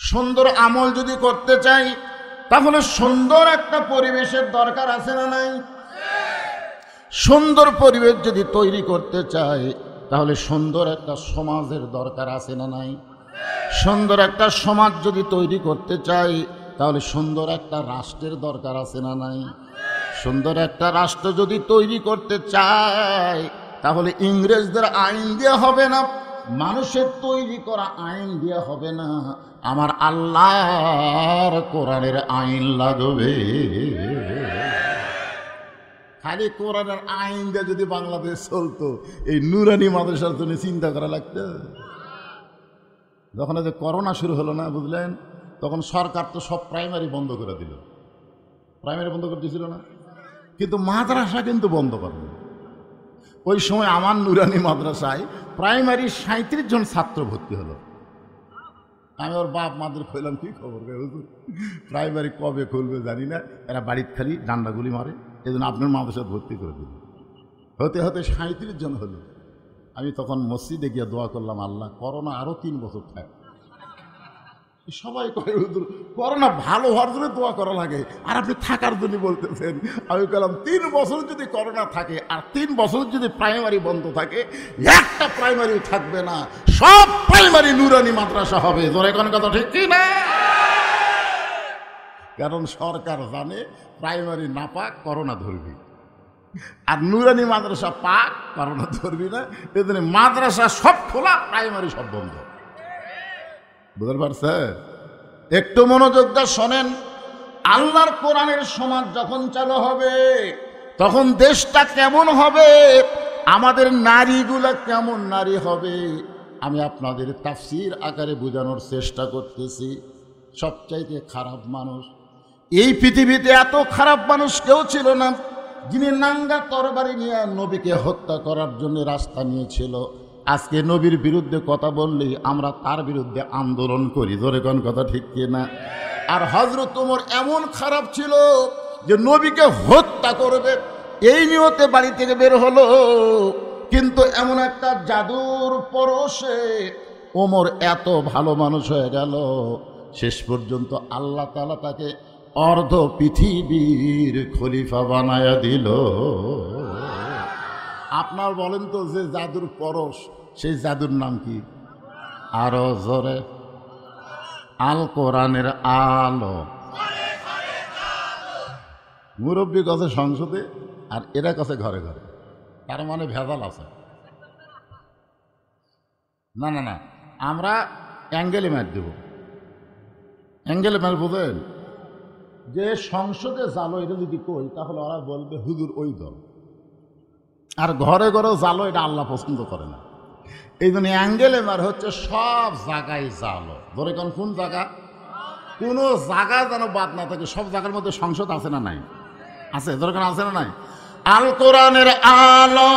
সুন্দর আমল যদি করতে চাই তাহলে সুন্দর একটা পরিবেশের দরকার আছে না নাই? সুন্দর পরিবেশ যদি তৈরি করতে চাই তাহলে সুন্দর একটা সমাজের দরকার আছে না নাই? সুন্দর একটা সমাজ যদি তৈরি করতে চাই তাহলে সুন্দর একটা রাষ্ট্রের দরকার আছে না নাই? সুন্দর একটা রাষ্ট্র যদি তৈরি করতে চাই তাহলে ইংরেজদের আইন দিয়ে হবে না, মানুষের তৈরি করা আইন দিয়ে হবে না, আমার আল্লাহর কোরআনের আইন লাগবে। খালি কোরআনের আইন দিয়ে যদি বাংলাদেশ চলতো, এই নুরানি মাদ্রাসার জন্য চিন্তা করা লাগতো। যখন যে করোনা শুরু হলো না, বুঝলেন, তখন সরকার তো সব প্রাইমারি বন্ধ করে দিল। প্রাইমারি বন্ধ করে দিয়েছিল না, কিন্তু মাদ্রাসা কিন্তু বন্ধ করেনি। ওই সময় আমার নুরানি মাদ্রাসায় প্রাইমারি 37 জন ছাত্র ভর্তি হলো। আমি ওর বাপ মাদের কইলাম, কি খবর প্রাইমারি কবে খুলবে জানি না, এরা বাড়ির খালি ডান্ডাগুলি মারে, এই জন্য আপনার মাদ্রাসায় ভর্তি করে দিল। হতে হতে 37 জন হলো। আমি তখন মসজিদে গিয়ে দোয়া করলাম, আল্লাহ করোনা আরও 3 বছর থাকে। সবাই কয় হুজুর করোনা ভালো হওয়ার জন্য দোয়া করা লাগে, আর আপনি থাকার জন্য বলতেছেন। আমি বললাম 3 বছর যদি করোনা থাকে আর 3 বছর যদি প্রাইমারি বন্ধ থাকে, একটা প্রাইমারিও থাকবে না, সব প্রাইমারি নুরানি মাদ্রাসা হবে। জোরে কোন কথা ঠিক কি না? কারণ সরকার জানে প্রাইমারি না পাক করোনা ধরবি, আর নুরানি মাদ্রাসা পাক করোনা ধরবি না। এজন্য মাদ্রাসা সব খোলা, প্রাইমারি সব বন্ধ। বুঝতে পারছে? একটু মনোযোগ দিয়ে শোনেন। আল্লাহর কোরআনের সমাজ যখন চালু হবে তখন দেশটা কেমন হবে, আমাদের নারীগুলা কেমন নারী হবে, আমি আপনাদের তাফসীর আকারে বোঝানোর চেষ্টা করতেছি। সবচাইতে খারাপ মানুষ এই পৃথিবীতে, এত খারাপ মানুষ কেউ ছিল না যিনি নাঙ্গা তরবারি নিয়ে নবীকে হত্যা করার জন্য রাস্তা নিয়েছিল। আজকে নবীর বিরুদ্ধে কথা বললেই আমরা তার বিরুদ্ধে আন্দোলন করি। জোরে কোন কথা ঠিক কিনা? আর হযরত ওমর এমন খারাপ ছিল যে নবীকে হত্যা করবে এই নিয়তে বাড়ি থেকে বের হলো, কিন্তু এমন একটা জাদুর পরশে ওমর এত ভালো মানুষ হয়ে গেল, শেষ পর্যন্ত আল্লাহ তাআলা তাকে অর্ধ পৃথিবীর খলিফা বানায়া দিল। আপনার বলেন তো, যে জাদুর পরশ, সেই জাদুর নাম কি? আরো জোরে, আল কোরআনের আলো। মুরব্বী কাছে সংসদে আর এরা কাছে ঘরে ঘরে, তার মানে ভেজাল আছে। না না না, আমরা অ্যাঙ্গেলে ম্যাচ দেব। অ্যাঙ্গেলে ম্যাচ বোঝেন? যে সংসদে জালো এটা যদি কই তাহলে ওরা বলবে হুজুর ওই দল, আর ঘরে ঘরে জালো, এটা আল্লাহ পছন্দ করে না। এই জন্য অ্যাঙ্গেলে মার হচ্ছে সব জায়গায় জালো। ধরে কোন জায়গা, কোনো জায়গা যেন বাদ না থাকে। সব জায়গার মধ্যে সংসদ আছে না নাই? আছে। দরকার আছে না নাই? আল কোরআনের আলো,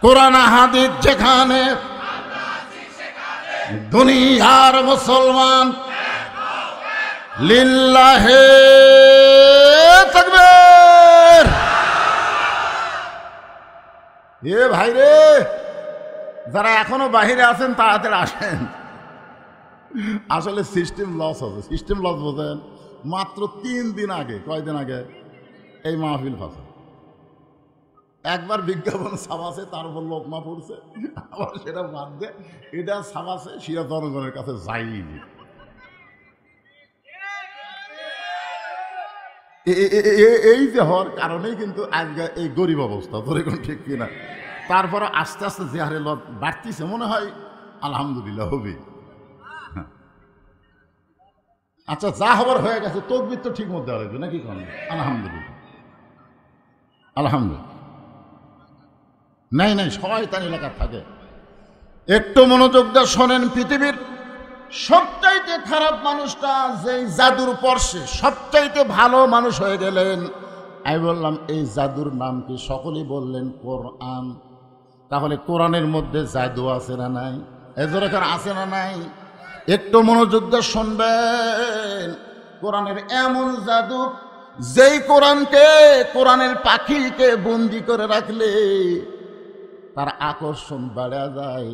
কোরআন হাদিস যেখানে, দুনিয়ার মুসলমান লিল্লাহে তাকবীর। এ ভাই রে, যারা এখনো বাহিরে আছেন তাড়াতাড়ি আসেন। আসলে সিস্টেম লস হবে। সিস্টেম লস বোঝেন? মাত্র 3 দিন আগে, কয়দিন আগে এই মাহফিল ফাঁসে, একবার বিজ্ঞাপন ছাপাছে, তার উপর লোকমা পড়ছে, আবার সেটা বাদ দে, এটা ছাপাছে, সেটা জনগণের কাছে যায়নি। এই যে হওয়ার কারণেই কিন্তু আজকে এই গরিব অবস্থা। ধরে কোন ঠিক কিনা? তারপরে আস্তে আস্তে যে হারে লত বাড়তিছে, মনে হয় আলহামদুলিল্লাহ হবে। আচ্ছা, যা হবার হয়ে গেছে, তাকবীর তো ঠিক মধ্যে হবে নাকি? কোন আলহামদুলিল্লাহ, আলহামদুলিল্লাহ। নাই নাই, শয়তান এলাকা থাকে। একটু মনোযোগ দিয়ে শোনেন। পৃথিবীর সবচাইতে খারাপ মানুষটা যেই জাদুর পরশে সবচাইতে ভালো মানুষ হয়ে গেলেন, আমি বললাম এই জাদুর নাম কি? সকলেই বললেন কোরআন। তাহলে কোরআনের মধ্যে জাদু আছে না নাই? এজরাকার আছে না নাই? একটু মনোযোগ দিয়ে শুনবেন। কোরআনের এমন জাদু, যেই কোরআনকে, কোরআনের পাখিকে বন্দি করে রাখলে তার আকর্ষণ বেড়ে যায়,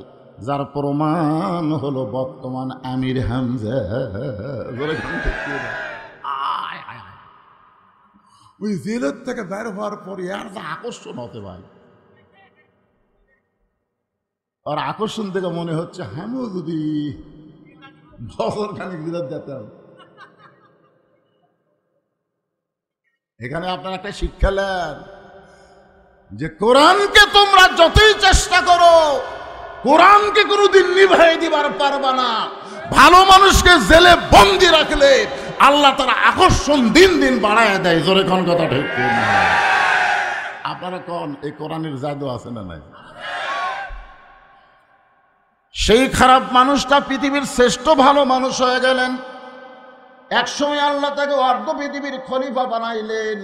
যার প্রমাণ হলো বর্তমান আমির হামজা। ওই জেলের থেকে বের হওয়ার পরে আর যা আকর্ষণ হতে ভাই, আর আকর্ষণ থেকে মনে হচ্ছে আমিও যদি বছর খানিক বিরোধ যেতাম। এখানে আপনার একটা শিক্ষা নেন যে কোরআনকে তোমরা যতই চেষ্টা করো, কোরআনকে কোনোদিন নিভাই দিবার পারবা না। ভালো মানুষকে জেলে বন্দি রাখলে আল্লাহ তার আকর্ষণ দিন দিন বাড়ায় দেয়। জোরে কোন কথা ঠিক না? আপনারা কোন এই কোরআনের জাদু আছে না নাই? সেই খারাপ মানুষটা পৃথিবীর শ্রেষ্ঠ ভালো মানুষ হয়ে গেলেন। একসময় আল্লাহ তাকে অর্ধ পৃথিবীর খলিফা বানাইলেন।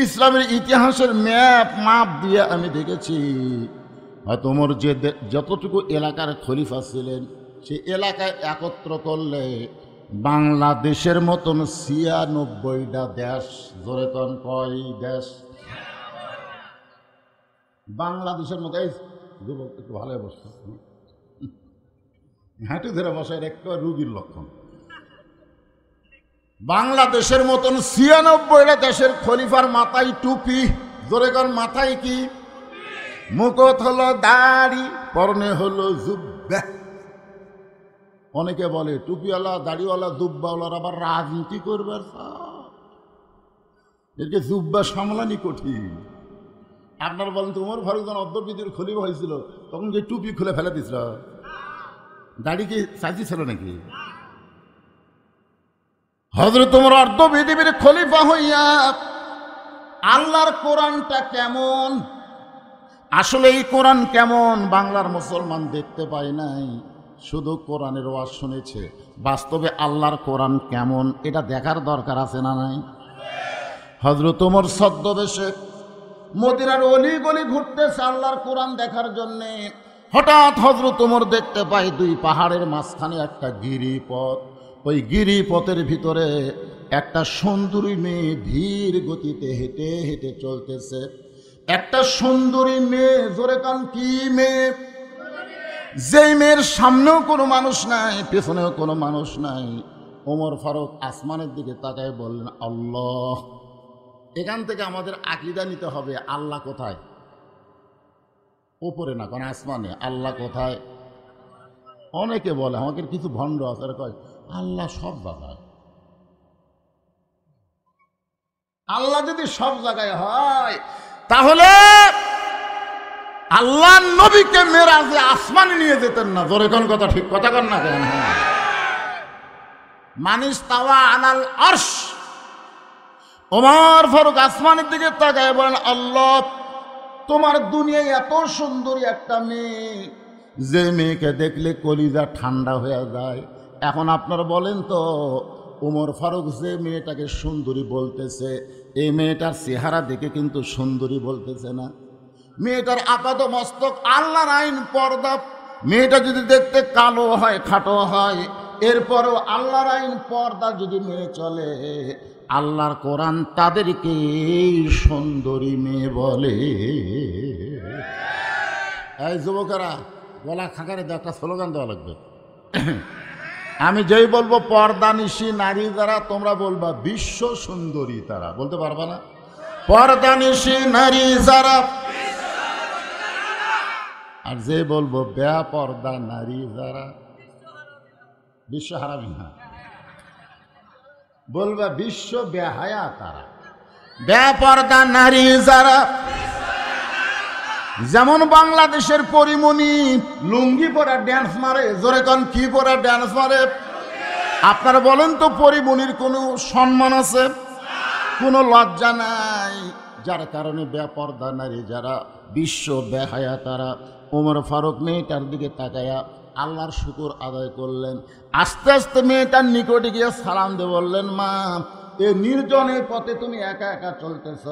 ইসলামের ইতিহাসের মাপ দিয়ে আমি দেখেছি, হয়তো ওমর যে যতটুকু এলাকার খলিফা ছিলেন সে এলাকায় একত্র করলে বাংলাদেশের মতন ৯৬টা দেশ। জোরে কোন কয় দেশ? বাংলাদেশের মতো। এই যুবক একটু ভালো বসছে, হাঁটু ধরে বসায় একটা রুগীর লক্ষণ। বাংলাদেশের মতন ৯৬টা দেশের খলিফার মাথায় টুপি। জোরে কোন মাথায় কি? মুকুট হলো দাড়ি, পরনে হলো জুব্বা। অনেকে বলে টুপিওয়ালা দাড়িওয়ালা জুব্বাওয়ালার আবার রাজনীতি করবে। একে জুব্বা সামলানি কঠিন। আপনার বলেন তো ওমর ফারুক যখন অর্ধপৃথিবীর খলিফা হয়েছিল তখন যে টুপি খুলে ফেলে দিছিল, দাড়ি কি সাজি ছিল নাকি? হযরত ওমর অর্ধপৃথিবীর খলিফা হইয়া আল্লাহর কোরআনটা কেমন, আসলে এই কোরআন কেমন বাংলার মুসলমান দেখতে পায় নাই, শুধু কোরআনের ওয়াজ শুনেছে। বাস্তবে আল্লাহর কোরআন কেমন এটা দেখার দরকার আছে না নাই? হযরত ওমর ছদ্মবেশে মদিনার অলি গলি ঘুরতেছে আল্লাহর কোরআন দেখার জন্যে। হঠাৎ হযরত ওমর দেখতে পায় দুই পাহাড়ের মাঝখানে একটা গিরিপথ। ওই গিরিপথের ভিতরে একটা সুন্দরী মেয়ে ধীর গতিতে হেঁটে হেঁটে চলতেছে। একটা সুন্দরী মেয়ে। জোরে কান কি মেয়ে? যেই মেয়ের সামনেও কোনো মানুষ নাই, পেছনেও কোনো মানুষ নাই। ওমর ফারুক আসমানের দিকে তাকায় বললেন আল্লাহ। এখান থেকে আমাদের আকীদা নিতে হবে, আল্লাহ কোথায়? ওপরে না, কারণ আসমানে। আল্লাহ কোথায়? অনেকে বলে, আমাদের কিছু ভণ্ড আছে, কয় আল্লাহ সব জায়গায়। আল্লাহ যদি সব জায়গায় হয় তাহলে আল্লাহ নবীকে মেরাজে আসমানে নিয়ে যেতেন না। জোরে কোন কথা ঠিক কথা কন না কেন? মানিস তাওয়া আনাল আরশ। ওমর ফারুক আসমানের দিকে তাকায় বলেন আল্লাহ, তোমার দুনিয়ায় এত সুন্দরী একটা মেয়ে, যে মেয়েকে দেখলে কলিজা ঠান্ডা হয়ে যায়। এখন আপনারা বলেন তো, ওমর ফারুক যে মেয়েটাকে সুন্দরী বলতেছে, এই মেয়েটার চেহারা দেখে কিন্তু সুন্দরী বলতেছে না। মেয়েটার আপাত মস্তক আল্লাহর আইন পর্দা। মেয়েটা যদি দেখতে কালো হয়, খাটো হয়, এরপরও আল্লাহর আইন পর্দা যদি মেনে চলে, আল্লাহর কোরআন তাদেরকে সুন্দরী মেয়ে বলে। এই যুবকেরা, গলা খাঁকারে একটা স্লোগান দেওয়া লাগবে। আমি যেই বলবো পর্দানিশী নারী যারা, তোমরা বলবা বিশ্ব সুন্দরী তারা। বলতে পারবা না? পর্দানিশী নারী যারা। আর যে বলবো বেপর্দা নারী যারা, বিশ্ব হারামি না, বলবা বিশ্ব বেহায়া তারা। বেপর্দা নারী যারা, যেমন বাংলাদেশের পরিমণি লুঙ্গি পরা ড্যান্স মারে। জোরে কোন কি পরা ড্যান্স মারে? আপনারা বলেন তো, পরিমণির কোনো সম্মান আছে? কোনো লজ্জা নাই। যার কারণে বেপর্দা নারী যারা, বিশ্ব বেহায়া তারা। ওমর ফারুক মেয়েটার দিকে তাকায়া আল্লাহর শুকর আদায় করলেন। আস্তে আস্তে মেয়েটার নিকটে গিয়ে সালাম দিয়ে বললেন, মা, এ নির্জনের পথে তুমি একা একা চলতেছ,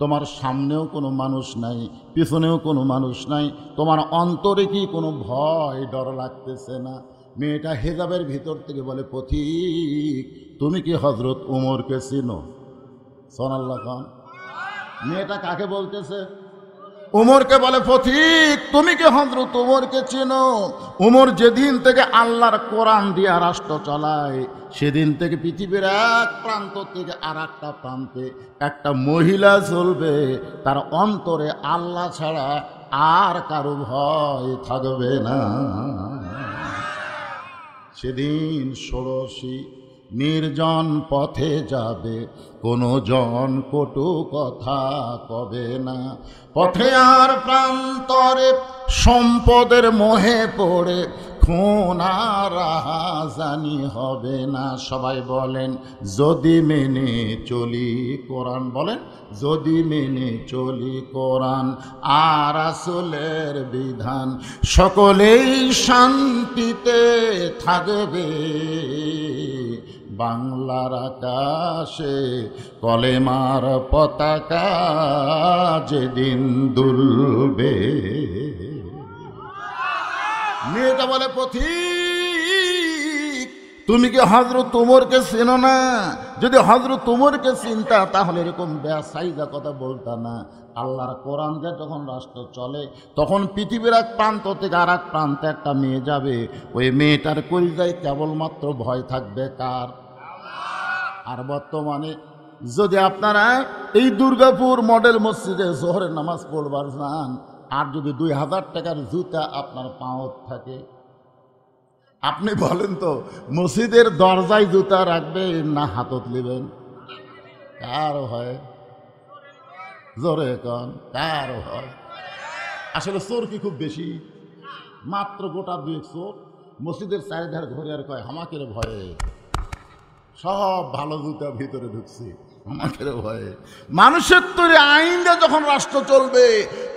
তোমার সামনেও কোনো মানুষ নাই, পিছনেও কোনো মানুষ নাই, তোমার অন্তরে কি কোনো ভয় ডর লাগতেছে না? মেয়েটা হেজাবের ভিতর থেকে বলে, পথিক, তুমি কি হযরত ওমরকে চিনো? সুবহানাল্লাহ খান। মেয়েটা কাকে বলতেছে? উমরকে বলে, পথিক তুমি কি হযরত উমরকে চেনো? উমর যেদিন থেকে আল্লাহর কোরআন দিয়ে রাষ্ট্র চালায়, সেদিন থেকে পৃথিবীর এক প্রান্ত থেকে আর একটা প্রান্তে একটা মহিলা চলবে, তার অন্তরে আল্লাহ ছাড়া আর কারো ভয় থাকবে না। সেদিন ষোড়শী নির্জন পথে যাবে, কোনো জন কটু কথা কবে না। পথে আর প্রান্তরে সম্পদের মোহে পড়ে খুন আর রাহাজানি হবে না। সবাই বলেন, যদি মেনে চলি কোরআন। বলেন, যদি মেনে চলি কোরআন আর রাসূলের বিধান, সকলেই শান্তিতে থাকবে। বাংলার আকাশে কলেমার পতাকা যেদিন দুলবে। মেয়েটা বলে, পথিক তুমি কি হযরত উমরকে চেনো না? যদি হযরত উমরকে চিনতা তাহলে এরকম বেসাইজা কথা বলতা না। আল্লাহর কোরআন দিয়ে যখন রাষ্ট্র চলে, তখন পৃথিবীর এক প্রান্ত থেকে আর এক প্রান্তে একটা মেয়ে যাবে, ওই মেয়েটার কলিজায় কেবলমাত্র ভয় থাকবে কার? আর বর্তমানে যদি আপনারা এই দুর্গাপুর মডেল মসজিদে জোহরের নামাজ পড়বার যান, আর যদি 2000 টাকার জুতা আপনার পাঁত থাকে, আপনি বলেন তো মসজিদের দরজায় জুতা রাখবেন না হাতত নেবেন? কার হয়? জোরে কন, কার হয়? আসলে চোর কি খুব বেশি? মাত্র গোটা 2 চোর মসজিদের চারিধার ঘরে আর কয়, আমাকে ভয়ে সব ভালো জুতা ভিতরে ঢুকছে, আমাকে ভয়ে। মানুষের তৈরি আইন দিয়ে যখন রাষ্ট্র চলবে,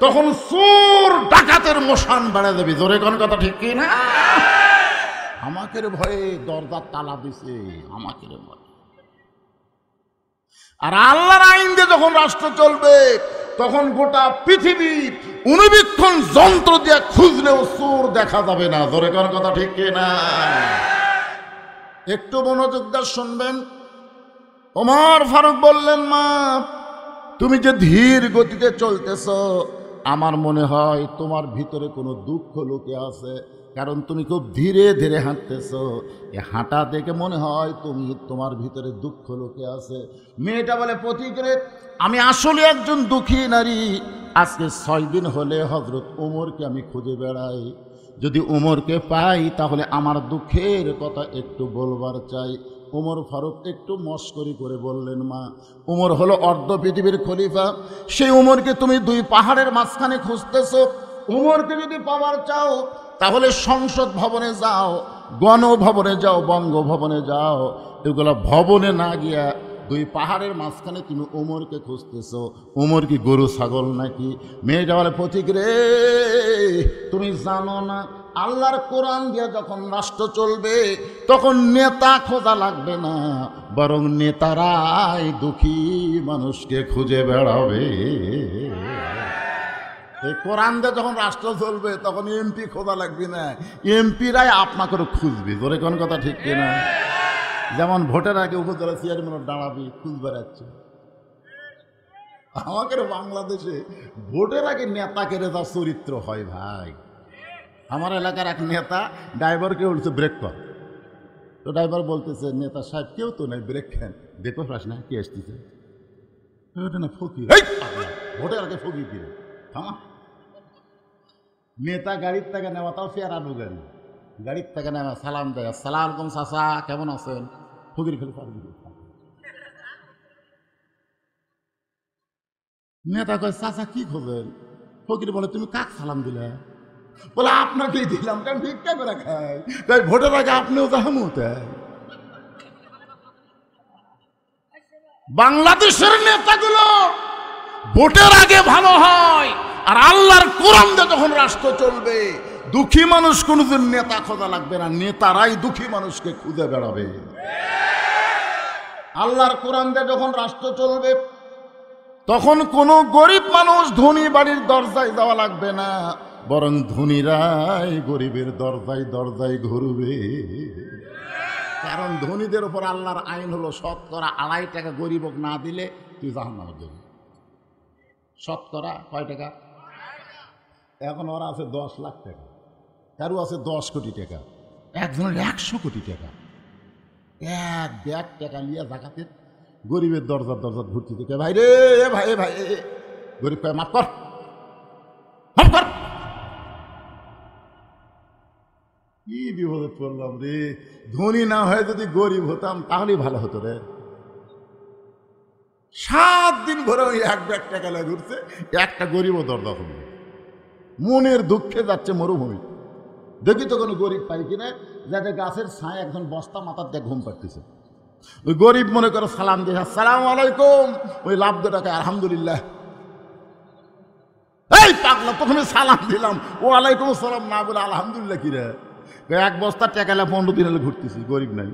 তখন চোর ডাকাতের মশান বেড়ে দেবে। জোরে কোন কথা ঠিক কি না? আমাকে ভয়ে দরজার তালা দিছে, আমাকে ভয়ে। আর আল্লাহর আইন দিয়ে যখন রাষ্ট্র চলবে, তখন গোটা পৃথিবী অনুবীক্ষণ যন্ত্র দিয়ে খুঁজলেও চোর দেখা যাবে না। জোরে কোন কথা ঠিক কি না? একটু মনোযোগ দিয়ে শুনবেন। ওমর ফারুক বললেন, মা তুমি যে ধীর গতিতে চলতেছ, আমার মনে হয় তোমার ভিতরে কোনো দুঃখ লুকে আছে, কারণ তুমি খুব ধীরে ধীরে হাঁটতেছ। এ হাঁটা দেখে মনে হয় তোমার ভিতরে দুঃখ লুকে আছে। মেয়েটা বলে, পথিকরে আমি আসলে একজন দুঃখী নারী। আজকে 6 দিন হলে হযরত উমরকে আমি খুঁজে বেড়াই। যদি উমরকে পাই তাহলে আমার দুঃখের কথা একটু বলবার চাই। উমর ফারুক একটু মস্করি করে বললেন, মা উমর হলো অর্ধ পৃথিবীর খলিফা, সেই উমরকে তুমি 2 পাহাড়ের মাঝখানে খুঁজতেছ। উমরকে যদি পাওয়ার চাও তাহলে সংসদ ভবনে যাও, গণভবনে যাও, বঙ্গভবনে যাও। এগুলো ভবনে না গিয়া 2 পাহাড়ের মাঝখানে তুমি উমরকে খুঁজতেছ। উমর কি গরু ছাগল নাকি? মেয়েটা বলে, পথিক রে তুমি জানো না, আল্লাহর কোরআন দিয়ে যখন রাষ্ট্র চলবে, তখন নেতা খোঁজা লাগবে না, বরং নেতারাই দুঃখী মানুষকে খুঁজে বেড়াবে। এই কোরআন দিয়ে যখন রাষ্ট্র চলবে, তখন এমপি খোঁজা লাগবে না, এমপিরাই আপনাকে খুঁজবে। ধরে কোন কথা ঠিক কিনা? যেমন ভোটের আগে উপজেলা চেয়ারম্যান দাঁড়াবি, খুঁজ বেড়াচ্ছে। আমাকে বাংলাদেশে ভোটের আগে নেতাকে যা চরিত্র হয় ভাই। আমার এলাকার এক নেতা ড্রাইভারকে বলছে ব্রেক কর, তো ড্রাইভার বলতেছে, নেতা সাহেব কেউ তো নেই, ব্রেক খান, দেখো পাস না কি আসতেছে না ফকির। ভোটের আগে ফকির কিরে থামা। নেতা গাড়ির থেকে নেওয়া, তাও ফেরানো গাড়ি, গাড়ির থেকে নেওয়া, সালাম দেয়, আসসালামু আলাইকুম চাচা কেমন আছেন? ফকির ফেলে পারবি। নেতা কয়, চাচা কি খোঁজেন? ফকির বলে, তুমি কাক সালাম দিলে? বলে, আপনাকেই দিলাম, কারণ ভিক্ষা করে খাই, তাই ভোটের আগে আপনিও জাহামতে। বাংলাদেশের নেতাগুলো ভোটের আগে ভালো হয়, আর আল্লাহর কোরআন দিয়ে যখন রাষ্ট্র চলবে, দুঃখী মানুষ কোনোদিন নেতা খোঁজা লাগবে না, নেতারাই দুঃখী মানুষকে খুঁজে বেড়াবে। আল্লাহর কোরআন দিয়ে যখন রাষ্ট্র চলবে, তখন কোনো গরিব মানুষ ধনী বাড়ির দরজায় যাওয়া লাগবে না, বরং ধনীরাই গরিবের দরজায় দরজায় ঘুরবে। কারণ ধনীদের উপর আল্লাহর আইন হলো, 2.5 টাকা গরিবক না দিলে তুই জাহান্নামে যাবি। 2.5 কয় টাকা? এখন ওরা আছে 10 লাখ টাকা, কারো আছে 10 কোটি টাকা, একজনের 100 কোটি টাকা। এক ব্যাগ টাকা নিয়ে জাকাতের গরিবের দরজার ঘুরতে থেকে, ভাই রে ভাই ভাই, গরিব কয় মাফ কর মাফ কর। কি বিপদে পড়লাম রে, ধনী না হয়ে যদি গরিব হতাম তাহলেই ভালো হতো রে। 7 দিন ধরে ওই এক ব্যাগ টাকা নিয়ে ঘুরছে, একটা গরিবও দরজা খুলবে। মনের দুঃখে যাচ্ছে মরুভূমি। দেখি তো কোনো গরিব পাই কিনা, যাতে গাছের ছায় একজন বস্তা মাথার দিয়ে ঘুম পাড়তেছে। ওই গরিব মনে করে সালাম দিয়ে আসসালামু আলাইকুম, ওই লাভ টাকা আলহামদুলিল্লাহ। এই পাগলা, প্রথমে সালাম দিলাম, ওয়ালাইকুম আসসালাম না বলে আলহামদুলিল্লাহ কি রে? এক বস্তা টাকা 15 দিন হলে ঘুরতেছি, গরিব নাই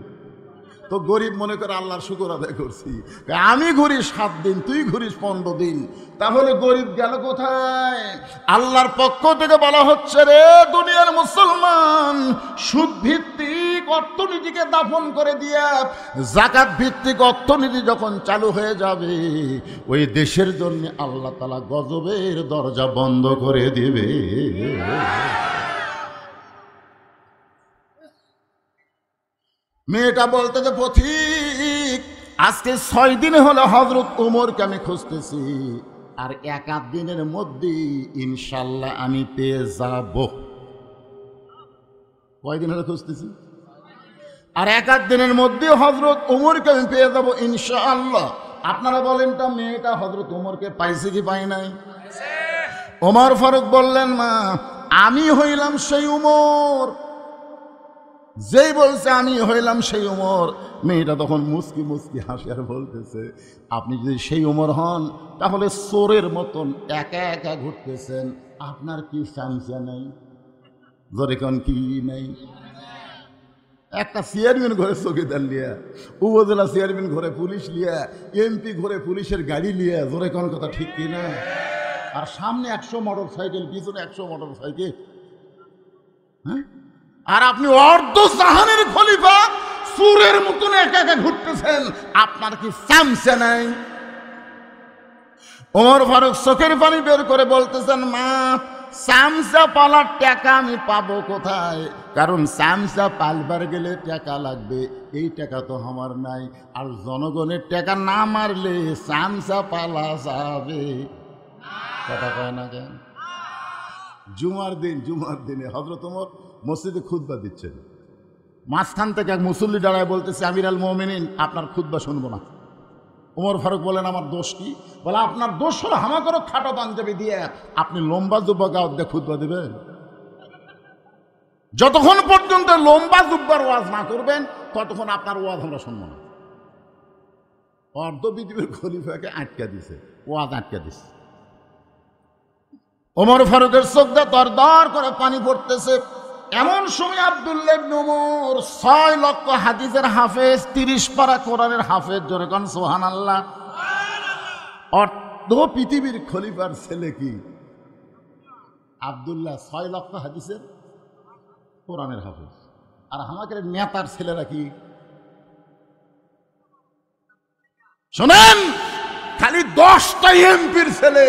তো। গরিব মনে করে আল্লাহর শুকর আদায় করছি। আমি ঘুরি 7 দিন, তুই ঘুরিস 15 দিন, তাহলে গরিব গেল কোথায়? আল্লাহর পক্ষ থেকে বলা হচ্ছে, রে দুনিয়ার মুসলমান, সুদ ভিত্তিক অর্থনীতিকে দাফন করে দিয়া যাকাত ভিত্তিক অর্থনীতি যখন চালু হয়ে যাবে, ওই দেশের জন্য আল্লাহ তাআলা গজবের দরজা বন্ধ করে দিবে। মেয়েটা বলতে যে পথিক, আজকে 6 দিন হলো হযরত ওমরকে আমি খুঁজতেছি, আর 1 দিনের মধ্যে ইনশাল্লাহ আমি পেয়ে যাব। কয়দিন হলো খুঁজতেছি? আর 1 দিনের মধ্যে হযরত ওমরকে আমি পেয়ে যাব ইনশাআল্লাহ। আপনারা বলেন তো, মেয়েটা হযরত ওমরকে পাইছে কি পাই নাই? ওমর ফারুক বললেন, মা আমি হইলাম সেই ওমর। যেই বলছে আমি হইলাম সেই ওমর, মেয়েটা তখন মুস্কি মুস্কি হাসি আর বলতেছে, আপনি যদি সেই ওমর হন তাহলে চোরের মতন একা একা ঘুরতেছেন, আপনার কি চামচা নাই? জোরে কোন কি নাই? একটা চেয়ারম্যান ঘরে চৌকিদার লিয়া, উপজেলা চেয়ারম্যান ঘরে পুলিশ লিয়া, এমপি ঘরে পুলিশের গাড়ি লিয়া, জোরে কোন কথা ঠিক কিনা? আর সামনে 100 মোটর সাইকেল, পিছনে 100 মোটর সাইকেল। হ্যাঁ, আর আপনি অর্ধ জাহানের খলিফা সুরের মতন একা একা ঘুরতেছেন, আপনার কি চামচা নাই? ওমর ফারুক চোখের পানি বের করে বলতেছেন, মা চামচা পালার টাকা আমি পাবো কোথায়? কারণ চামচা পালবার গেলে টাকা লাগবে, এই টাকা তো আমার নাই। আর জনগণের টাকা না মারলে চামচা পালা যাবে। কথা কয় না কেন? জুমার দিনে হযরত ওমর মসজিদে খুতবা দিচ্ছেন, মাঝখান থেকে এক মুসল্লি দাঁড়ায় বলতেছে, আমির আল মুমিনিন, আপনার খুতবা শুনবো না। ওমর ফারুক বলেন, আমার দোষ কি? বলে, আপনার দোষ হলো হামাকরো খাটো পাঞ্জাবি দিয়ে আপনি লম্বা জুব্বা গাওয়াত দিয়ে খুতবা দেবেন। যতক্ষণ পর্যন্ত লম্বা জুব্বার ওয়াজ না করবেন ততক্ষণ আপনার ওয়াজ আমরা শুনবো না। অর্ধ পৃথিবীর খলিফাকে আটকা দিছে, ওয়াজ আটকা দিছে। ওমর ফারুকের চোখ দিয়ে দরদর করে পানি পড়তেছে। এমন সময় আব্দুল্লাহ ইবনে ওমর 6 লক্ষ হাদিসের হাফেজ, 30 পারা কোরআনের হাফেজ, জোরে কোন সুবহানাল্লাহ। অর্ধ পৃথিবীর খলিফার ছেলে কি আব্দুল্লাহ 6 লক্ষ হাদিসের কোরআনের হাফেজ, আর আমাদের নেতার ছেলেরা কি? শোনেন, খালি 10টা এমপির ছেলে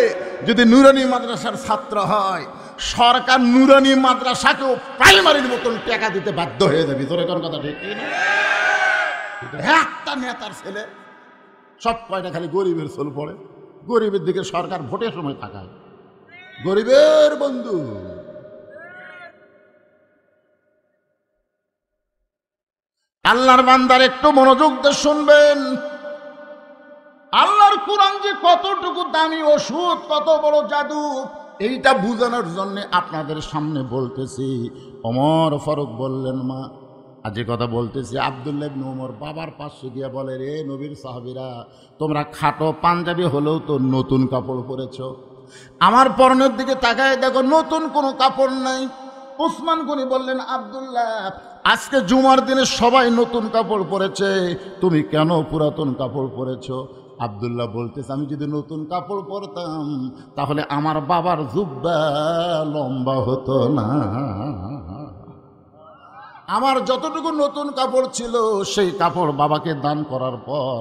যদি নুরানি মাদ্রাসার ছাত্র হয়, সরকার নুরানি মাদ্রাসাকেও প্রাইমারির মতন টাকা দিতে বাধ্য হয়ে যাবে। তোর কোন কথা ঠিক না? একটা নেতার ছেলে সব কয়টা খালি গরিবের ছোল পড়ে, গরিবের দিকে সরকার ভোটের সময় তাকায়। গরিবের বন্ধু, আল্লাহর বান্দার একটু মনোযোগ দিয়ে শুনবেন। আল্লাহর কোরআন যে কতটুকু দামি ওষুধ, কত বড় জাদু, এইটা বোঝানোর জন্য আপনাদের সামনে বলতেছি। ওমর ফারুক বললেন, মা আজ কথা বলতেছি। আব্দুল্লাহ ইবনে ওমর বাবার পাশে গিয়ে বলে, রে নবীর সাহাবীরা, তোমরা খাটো পাঞ্জাবি হলেও তো নতুন কাপড় পরেছ, আমার পরনের দিকে তাকায় দেখো নতুন কোনো কাপড় নাই। উসমান গনি বললেন, আব্দুল্লাহ আজকে জুমার দিনে সবাই নতুন কাপড় পরেছে, তুমি কেন পুরাতন কাপড় পরেছ? আব্দুল্লাহ বলতেছে, আমি যদি নতুন কাপড় পরতাম তাহলে আমার বাবার জুব্বা লম্বা হতো না। আমার যতটুকু নতুন কাপড় ছিল সেই কাপড় বাবাকে দান করার পর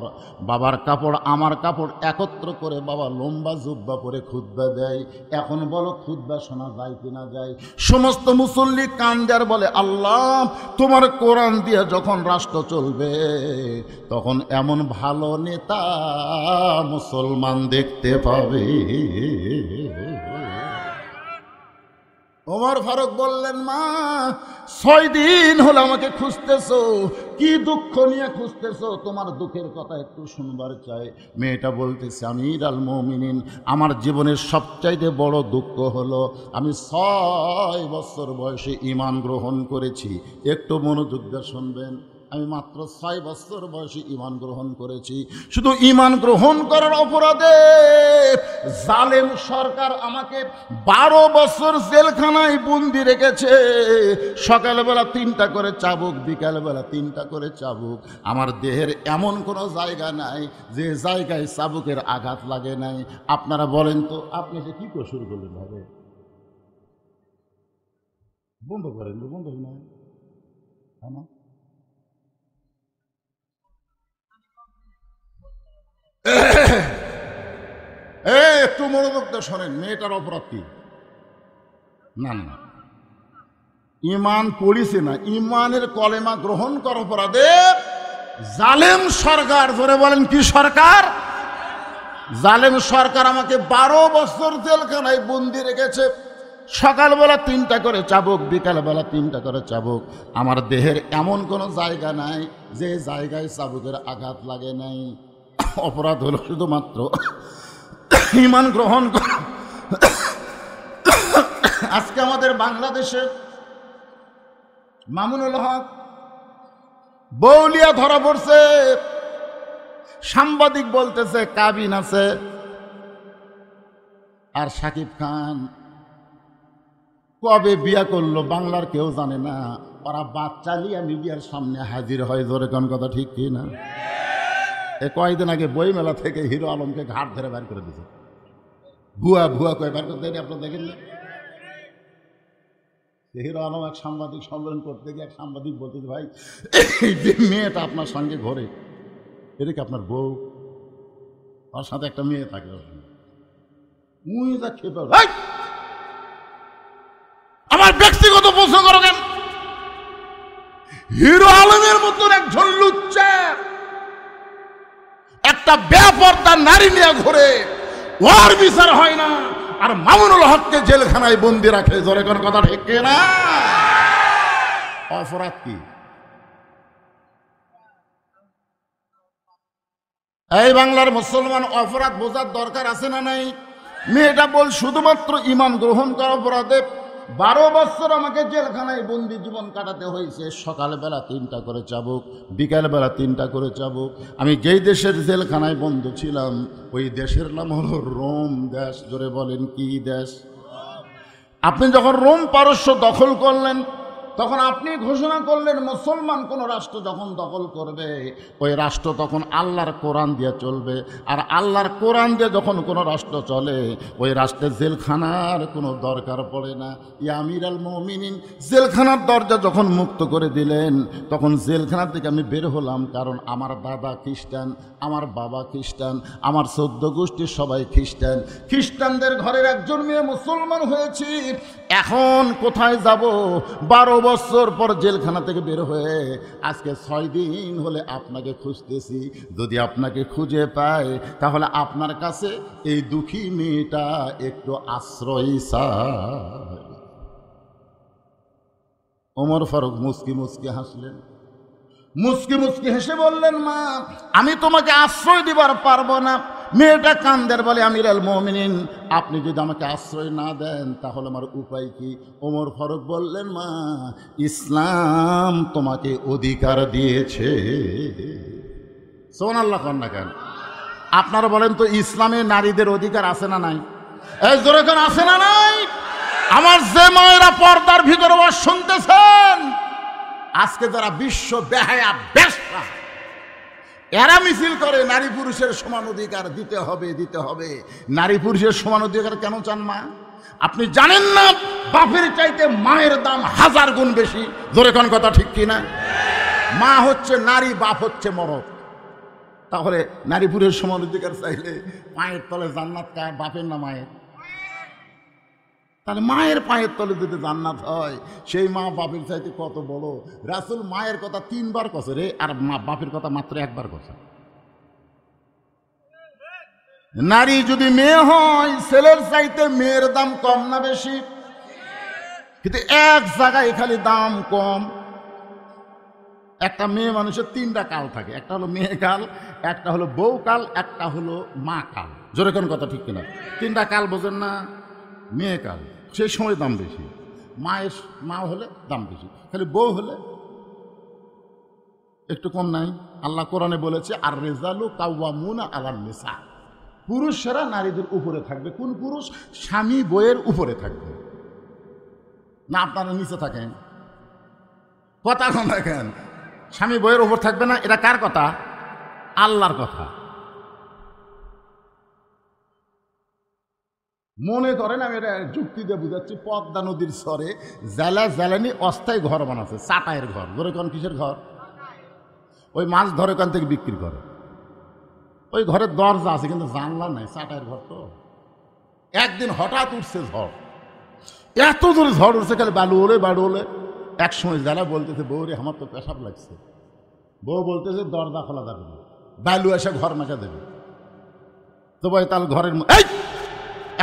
বাবার কাপড় আমার কাপড় একত্র করে বাবা লম্বা জুব্বা পরে খুতবা দেয়। এখন বলো খুতবা শোনা যায় কি না যায়? সমস্ত মুসল্লি কান্দার বলে, আল্লাহ তোমার কোরআন দিয়ে যখন রাষ্ট্র চলবে তখন এমন ভালো নেতা মুসলমান দেখতে পাবে। ওমর ফারুক বললেন, মা 6 দিন হলো আমাকে খুঁজতেছো, কি দুঃখ নিয়ে খুঁজতেছো? তোমার দুঃখের কথা একটু শুনবার চাই। মেয়েটা বলতেছে, আমিরুল মুমিনিন, আমার জীবনের সবচাইতে বড় দুঃখ হলো আমি 6 বছর বয়সে ঈমান গ্রহণ করেছি। একটু মনোযোগ দিয়ে শুনবেন, আমি মাত্র 6 বছর বয়সে ঈমান গ্রহণ করেছি। শুধু ঈমান গ্রহণ করার অপরাধে জালেম সরকার আমাকে 12 বছর জেলখানায় বন্দি রেখেছে। সকালবেলা 3টা করে চাবুক, বিকালবেলা 3টা করে চাবুক। আমার দেহের এমন কোনো জায়গা নাই যে জায়গায় চাবুকের আঘাত লাগে নাই। আপনারা বলেন তো, আপনি যে কি কসুর করলেন? ভাবে বন্ধ করেন, বন্ধ হয় না? একটু মনোযোগ দিয়ে শোনেন, মেয়েটার অপরাধ কি? না না, ঈমান পড়িছে না, ঈমানের কলেমা গ্রহণ করার অপরাধে জালেম সরকার, ধরে বলেন কি সরকার? জালেম সরকার আমাকে 12 বছর জেলখানায় বন্দি রেখেছে। সকালবেলা 3টা করে চাবুক, বিকালবেলা 3টা করে চাবুক। আমার দেহের এমন কোনো জায়গা নাই যে জায়গায় চাবুকের আঘাত লাগে নাই। অপরাধ হলো শুধুমাত্র ঈমান গ্রহণ করা। আজকে আমাদের বাংলাদেশে মামুনুল হক বৌলিয়া ধরা পড়ছে। সাংবাদিক বলতেছে কাবিন আছে। আর শাকিব খান কবে বিয়া করলো বাংলার কেউ জানে না। ওরা বাচ্চা নিয়ে মিডিয়ার সামনে হাজির হয়। জোরে কোন কথা ঠিক কি না? কয়েকদিন আগে বইমেলা থেকে হিরো আলমকে ঘাট ধরে বের করে দিয়েছে। ভুয়া ভুয়া কয়ে বের করতে আপনার দেখেন না? হিরো আলম এক সাংবাদিক সম্মেলন করতে গিয়ে এক সাংবাদিক বলতেছে, ভাই এই যে মেয়েটা আপনার সঙ্গে ঘরে, এটা কি আপনার বউ? ওর সাথে একটা মেয়ে থাকে। আমার ব্যক্তিগত প্রশ্ন করো কেন? হিরো আলমের মতন একজন লুচ্চা একটা বেপরদা নারী নিয়ে ঘুরে, ওর বিচার হয় না, আর মামুনুল হককে জেলখানায় বন্দি রাখে। জোরে কোন কথা ঠিক না? অপরাধ কি? এই বাংলার মুসলমান, অপরাধ বোঝার দরকার আছে না নাই? মেয়েটা বল শুধুমাত্র ঈমান গ্রহণ করার অপরাধে 12 বছর আমাকে জেলখানায় বন্দি জীবন কাটাতে হয়েছে। সকালবেলা 3টা করে চাবুক, বিকালবেলা 3টা করে চাবুক। আমি যেই দেশের জেলখানায় বন্ধ ছিলাম ওই দেশের নাম হলো রোম দেশ। জোরে বলেন কি দেশ? আপনি যখন রোম পারস্য দখল করলেন তখন আপনি ঘোষণা করলেন মুসলমান কোন রাষ্ট্র যখন দখল করবে ওই রাষ্ট্র তখন আল্লাহর কোরআন দিয়ে চলবে। আর আল্লাহর কোরআন দিয়ে যখন কোনো রাষ্ট্র চলে ওই রাষ্ট্রে জেলখানার কোনো দরকার পড়ে না। ইয়া আমিরুল মুমিনিন, জেলখানার দরজা যখন মুক্ত করে দিলেন তখন জেলখানা থেকে আমি বের হলাম। কারণ আমার দাদা খ্রিস্টান, আমার বাবা খ্রিস্টান, আমার 14 গোষ্ঠীর সবাই খ্রিস্টান। খ্রিস্টানদের ঘরের একজন মেয়ে মুসলমান হয়েছি। এখন কোথায় যাব? 12 বছর পর জেলখানা থেকে বের হয়ে আজকে 6 দিন হলে আপনাকে খুঁজতেছি। যদি আপনাকে খুঁজে পাই তাহলে আপনার কাছে এই দুঃখী মেয়েটা একটু আশ্রয় চায়। ওমর ফারুক মুস্কি মুস্কি হাসলেন। মুস্কি মুস্কি হেসে বললেন, মা আমি তোমাকে আশ্রয় দিবার পারবো না। মেয়েটা কান্দের বলে, আমিরুল মুমিনিন আপনি যদি আমাকে আশ্রয় না দেন তাহলে আমার উপায় কি? ওমর ফারুক বললেন, মা ইসলাম তোমাকে অধিকার দিয়েছে। সুবহানাল্লাহ কন্যা কেন? আপনারা বলেন তো ইসলামে নারীদের অধিকার আছে না নাই? এই জোরে কোন আছে না নাই? আমার যে মায়েরা পর্দার ভিতরে শুনতেছেন, আজকে যারা বিশ্ব বেহায়া বেশ্যা এরা মিছিল করে নারী পুরুষের সমান অধিকার দিতে হবে দিতে হবে। নারী পুরুষের সমান অধিকার কেন চান মা? আপনি জানেন না বাপের চাইতে মায়ের দাম 1000 গুণ বেশি? জোরে কোন কথা ঠিক কিনা? মা হচ্ছে নারী, বাপ হচ্ছে মরদ। তাহলে নারী পুরুষের সমান অধিকার চাইলে পায়ের তলে জান্নাত কার, বাপের না মায়ের? তাহলে মায়ের পায়ের তলে যদি জান্নাত হয়, সেই মা বাপের চাইতে কত বড়। রাসূল মায়ের কথা 3 বার কছে রে, আর মা বাপের কথা মাত্র 1 বার কছে। নারী যদি মেয়ে হয়, ছেলের চাইতে মেয়ের দাম কম না বেশি? কিন্তু এক জায়গায় খালি দাম কম। একটা মেয়ে মানুষের 3টা কাল থাকে, একটা হলো মেয়ে কাল, একটা হলো বউ কাল, একটা হলো মা কাল। জোরে কোন কথা ঠিক কিনা? 3টা কাল বোঝেন না? মেয়ে কাল, সেই সময় দাম বেশি। মা হলে দাম বেশি, খালি বউ হলে একটু কম নাই। আল্লাহ কোরআনে বলেছে, আর রেজালু কাওয়ামুনা আলান নিসা, পুরুষেরা নারীদের উপরে থাকবে। কোন পুরুষ? স্বামী বইয়ের উপরে থাকবে না। আপনারা নিচে থাকেন, কথা কন দেখেন। স্বামী বইয়ের উপর থাকবে না, এটা কার কথা? আল্লাহর কথা। মনে করেন, আমি এটা যুক্তি দিয়ে বুঝাচ্ছি, পদ্মা নদীর স্বরে জ্বালানি অস্থায়ী ঘর বানাচ্ছে, চাটাইয়ের ঘর। ধরে কোন কিসের ঘর? ওই মাছ ধরে ওখান থেকে বিক্রি করে। ওই ঘরের দরজা আছে কিন্তু জানলা নাই, চাটাইয়ের ঘর তো। একদিন হঠাৎ উঠছে ঝড়, এত জোরে ঝড় উঠছে, খালি বালু হলে। এক সময় যারা বলতেছে, বউ রে আমার তো পেশাব লাগছে। বউ বলতেছে দরজা খোলা যাবে না, বালু এসে ঘর মেখে দেবে। তো ভাই তাহলে ঘরের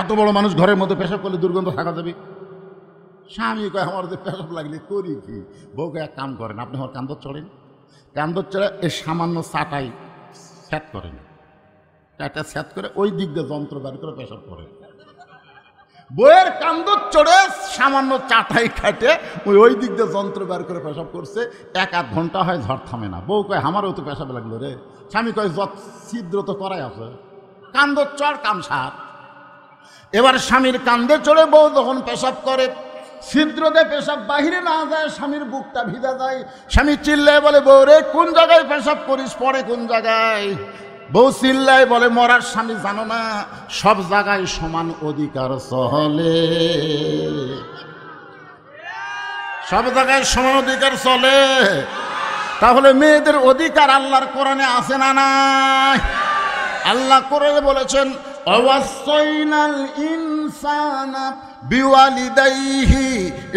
এত বড় মানুষ ঘরের মধ্যে পেশাব করলে দুর্গন্ধ থাকা যাবে? স্বামী কয়, আমার যে পেশাব লাগলে করি কি? বউকে এক কাম করেন, আপনি আমার কান্দর চড়েন, কান্দর চড়ে এই সামান্য চাটাই স্যাট করেন, চাটা স্যাট করে ওই দিক দিয়ে যন্ত্র বের করে পেশাব করে। বইয়ের কান্দর চড়ে সামান্য চাটাই খাটে ওই দিক দিয়ে যন্ত্র বের করে পেশাব করছে। 1-8 ঘন্টা হয়, ঝড় থামে না। বউ কয়, আমারও তো পেশাব লাগলো রে। স্বামী কয়, ছিদ্র তো করাই আছে, কান্দর চড় কাম সার। এবার স্বামীর কান্দে চড়ে বউ যখন পেশাব করে, ছিদ্র দিয়ে পেশাব বাহিরে না যায়, স্বামীর বুকটা ভিজা যায়। স্বামী চিল্লায় বলে, বউ রে কোন জায়গায় পেশাব করিস, পরে কোন জায়গায়? বউ চিল্লায় বলে, মরার স্বামী জানো না, সব জায়গায় সমান অধিকার চলে, সব জায়গায় সমান অধিকার চলে। তাহলে মেয়েদের অধিকার আল্লাহর কোরআনে আছে না নাই? আল্লাহ কোরআনে বলেছেন, ওয়াসাইনাল ইনসানা বিওয়ালিদাইহি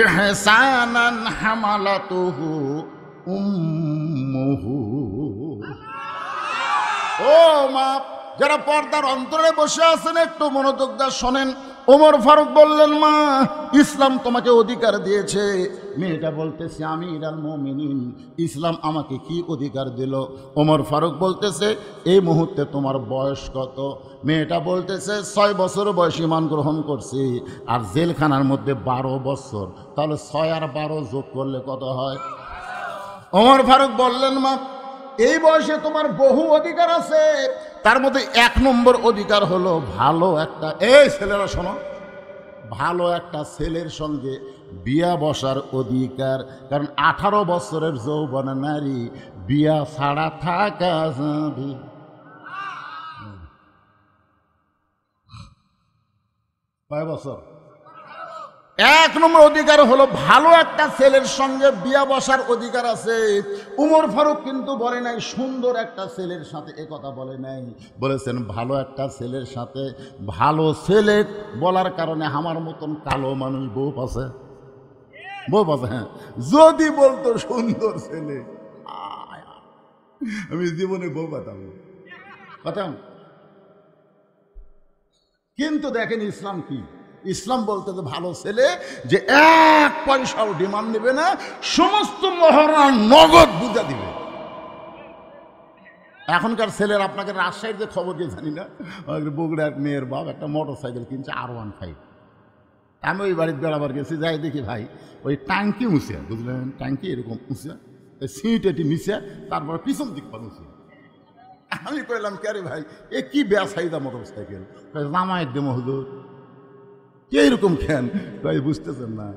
ইহসানান হামালাতুহু উম্মুহু। ও মা, যারা পর্দার অন্তরে বসে আছেন, একটু মনোযোগ দিয়ে শোনেন। ওমর ফারুক বললেন, মা ইসলাম তোমাকে অধিকার দিয়েছে। মেয়েটা বলতেছে, আমিরুল মুমিনিন, ইসলাম আমাকে কি অধিকার দিল? ওমর ফারুক বলতেছে, এই মুহূর্তে তোমার বয়স কত? মেয়েটা বলতেছে, 6 বছর বয়স ঈমান গ্রহণ করছি, আর জেলখানার মধ্যে 12 বছর। তাহলে 6 আর 12 যোগ করলে কত হয়? ওমর ফারুক বললেন, মা এই বয়সে তোমার বহু অধিকার আছে, তার মধ্যে 1 নম্বর অধিকার হলো ভালো একটা, এই ছেলেরা শোনো, ভালো একটা ছেলের সঙ্গে বিয়া বসার অধিকার। কারণ 18 বছরের যৌবন নারী বিয়া ছাড়া থাকা যাবে। কয় বছর? 1 নম্বর অধিকার হলো ভালো একটা ছেলের সঙ্গে বিয়া বসার অধিকার আছে। উমর ফারুক কিন্তু বলে নাই সুন্দর একটা ছেলের সাথে, একথা বলে নাই, বলেছেন ভালো একটা ছেলের সাথে। ভালো ছেলে বলার কারণে আমার মতন কালো মানুষ বউ পাচ্ছে, হ্যাঁ। যদি বলতো সুন্দর ছেলে, আমি জীবনে বউ পাতাম পাতাম। কিন্তু দেখেন ইসলাম কি? ইসলাম বলতে তো ভালো ছেলে যে 1 পয়সাও ডিমান্ড নেবে না, সমস্ত মহারণা নগদ বুঝা দিবে। এখনকার ছেলের, আপনাকে রাজশাহীর যে খবর দিয়ে জানি না, বগুড়ার মেয়ের বাপ একটা মোটরসাইকেল কিনছে R15। আমি ওই বাড়িতে বেড়াবার গেছি, যাই দেখি ভাই ওই ট্যাঙ্কি মুছে, বুঝলেন, ট্যাঙ্কি এরকম মুছে, সিট এটি মিশে, তারপর পিছন দিক পা মুছে। আমি কইলাম, কে রে ভাই, এ কি বেসাইদা মোটরসাইকেল? জামাইয়ের দেমো হুজুর। কে এরকম খেন? তাই বুঝতেছেন না,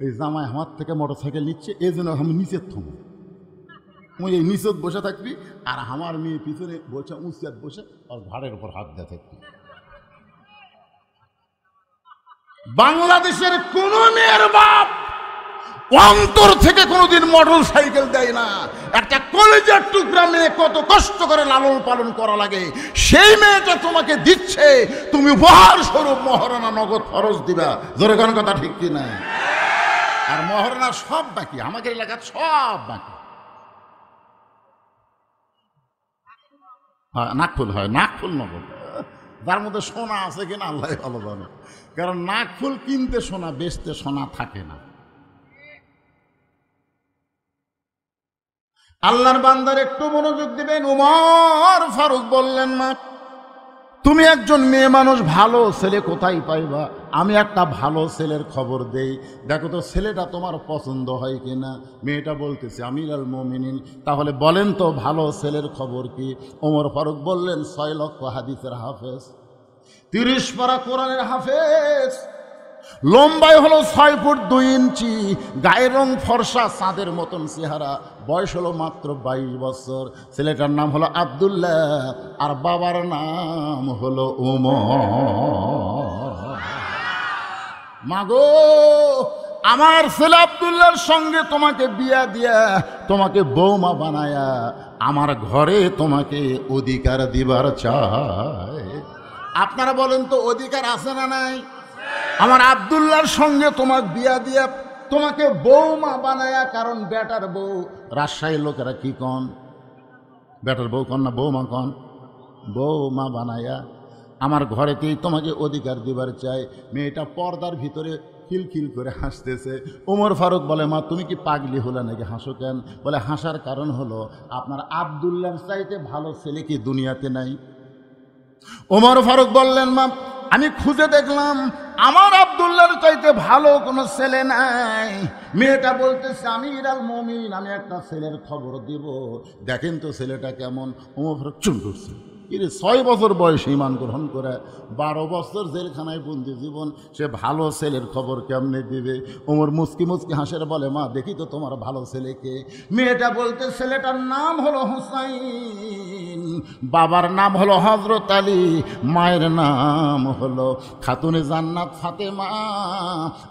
এই জামাই আমার থেকে মোটরসাইকেল নিচ্ছে, এই জন্য আমি নিচের থমো, তুই এই নিচত বসে থাকবি, আর আমার মেয়ে পিছনে বসে উঁচিয়াত বসে আর ঘাড়ের উপর হাত দিয়ে থাকবি। বাংলাদেশের কোন মেয়ের বাপ অন্তর থেকে কোনোদিন মোটর সাইকেল দেয় না। একটা কলেজের টুকরা মেয়ে কত কষ্ট করে লালন পালন করা লাগে, সেই মেয়েটা তোমাকে দিচ্ছে, তুমি উপহার স্বরূপ মহারণা নগদ খরচ দিবা। জোরে কোন কথা ঠিক কি না? আর মহারণা সব বাকি, আমাদের এলাকার সব বাকি। নাকফুল হয়, নাকফুল নগদ, যার মধ্যে সোনা আছে কিনা আল্লাহ ভালো জানে। কারণ নাকফুল কিনতে সোনা, বেচতে সোনা থাকে না। আল্লাহর বান্দার একটু মনোযোগ দিবেন। উমর ফারুক বললেন, মা তুমি একজন মেয়ে মানুষ, ভালো ছেলে কোথায় পাইবা? আমি একটা ভালো ছেলের খবর দেই, দেখো তো ছেলেটা তোমার পছন্দ হয় কিনা। মেয়েটা বলতেছে আমিরুল মুমিনিন, তাহলে বলেন তো ভালো ছেলের খবর কি? ওমর ফারুক বললেন 6 লক্ষ হাদিসের হাফেজ, 30 পারা কোরআনের হাফেজ, লম্বায় হলো 6 ফুট 2 ইঞ্চি, গায়ের রং ফর্সা, চাঁদের মতন চেহারা, বয়স হলো মাত্র 22 বছর। ছেলেটার নাম হলো আব্দুল্লাহ আর বাবার নাম হলো উমর। মাগো, আমার ছেলে আব্দুল্লাহর সঙ্গে তোমাকে বিয়া দিয়া, তোমাকে বৌমা বানায়া আমার ঘরে তোমাকে অধিকার দিবার চাই। আপনারা বলেন তো অধিকার আছে না নাই? আমার আব্দুল্লাহর সঙ্গে তোমাকে বিয়া দিয়া, তোমাকে বৌমা বানায়া, কারণ বেটার বউ, রাজশাহীর লোকেরা কি কন, বেটার বউ কন না বৌমা কন, বৌমা বানায়া আমার ঘরেতেই তোমাকে অধিকার দিবার চাই। মেয়েটা পর্দার ভিতরে খিলখিল করে হাসতেছে। ওমর ফারুক বলে, মা তুমি কি পাগলি হলে নাকি, হাসো কেন? বলে হাসার কারণ হলো আপনার আব্দুল্লাহর চাইতে ভালো ছেলে কি দুনিয়াতে নাই? ওমর ফারুক বললেন, মা আমি খুঁজে দেখলাম আমার আব্দুল্লাহর চাইতে ভালো কোনো ছেলে নাই। মেয়েটা বলতেছে আমিরুল মুমিনিন, আমি একটা ছেলের খবর দিব, দেখেন তো ছেলেটা কেমন। ওমর ফারুক চুপ করছে। 6 বছর বয়সে ঈমান গ্রহণ করে 12 বছর জেলখানায় বন্দি জীবন, সে ভালো ছেলের খবর কেমনে দিবে? ওমর মুচকি মুচকি হাসের বলে, মা দেখি তো তোমার ভালো ছেলেকে। মেয়েটা বলতে, ছেলেটার নাম হলো হুসাইন, বাবার নাম হলো হযরত আলী, মায়ের নাম হলো খাতুনে জান্নাত ফাতেমা,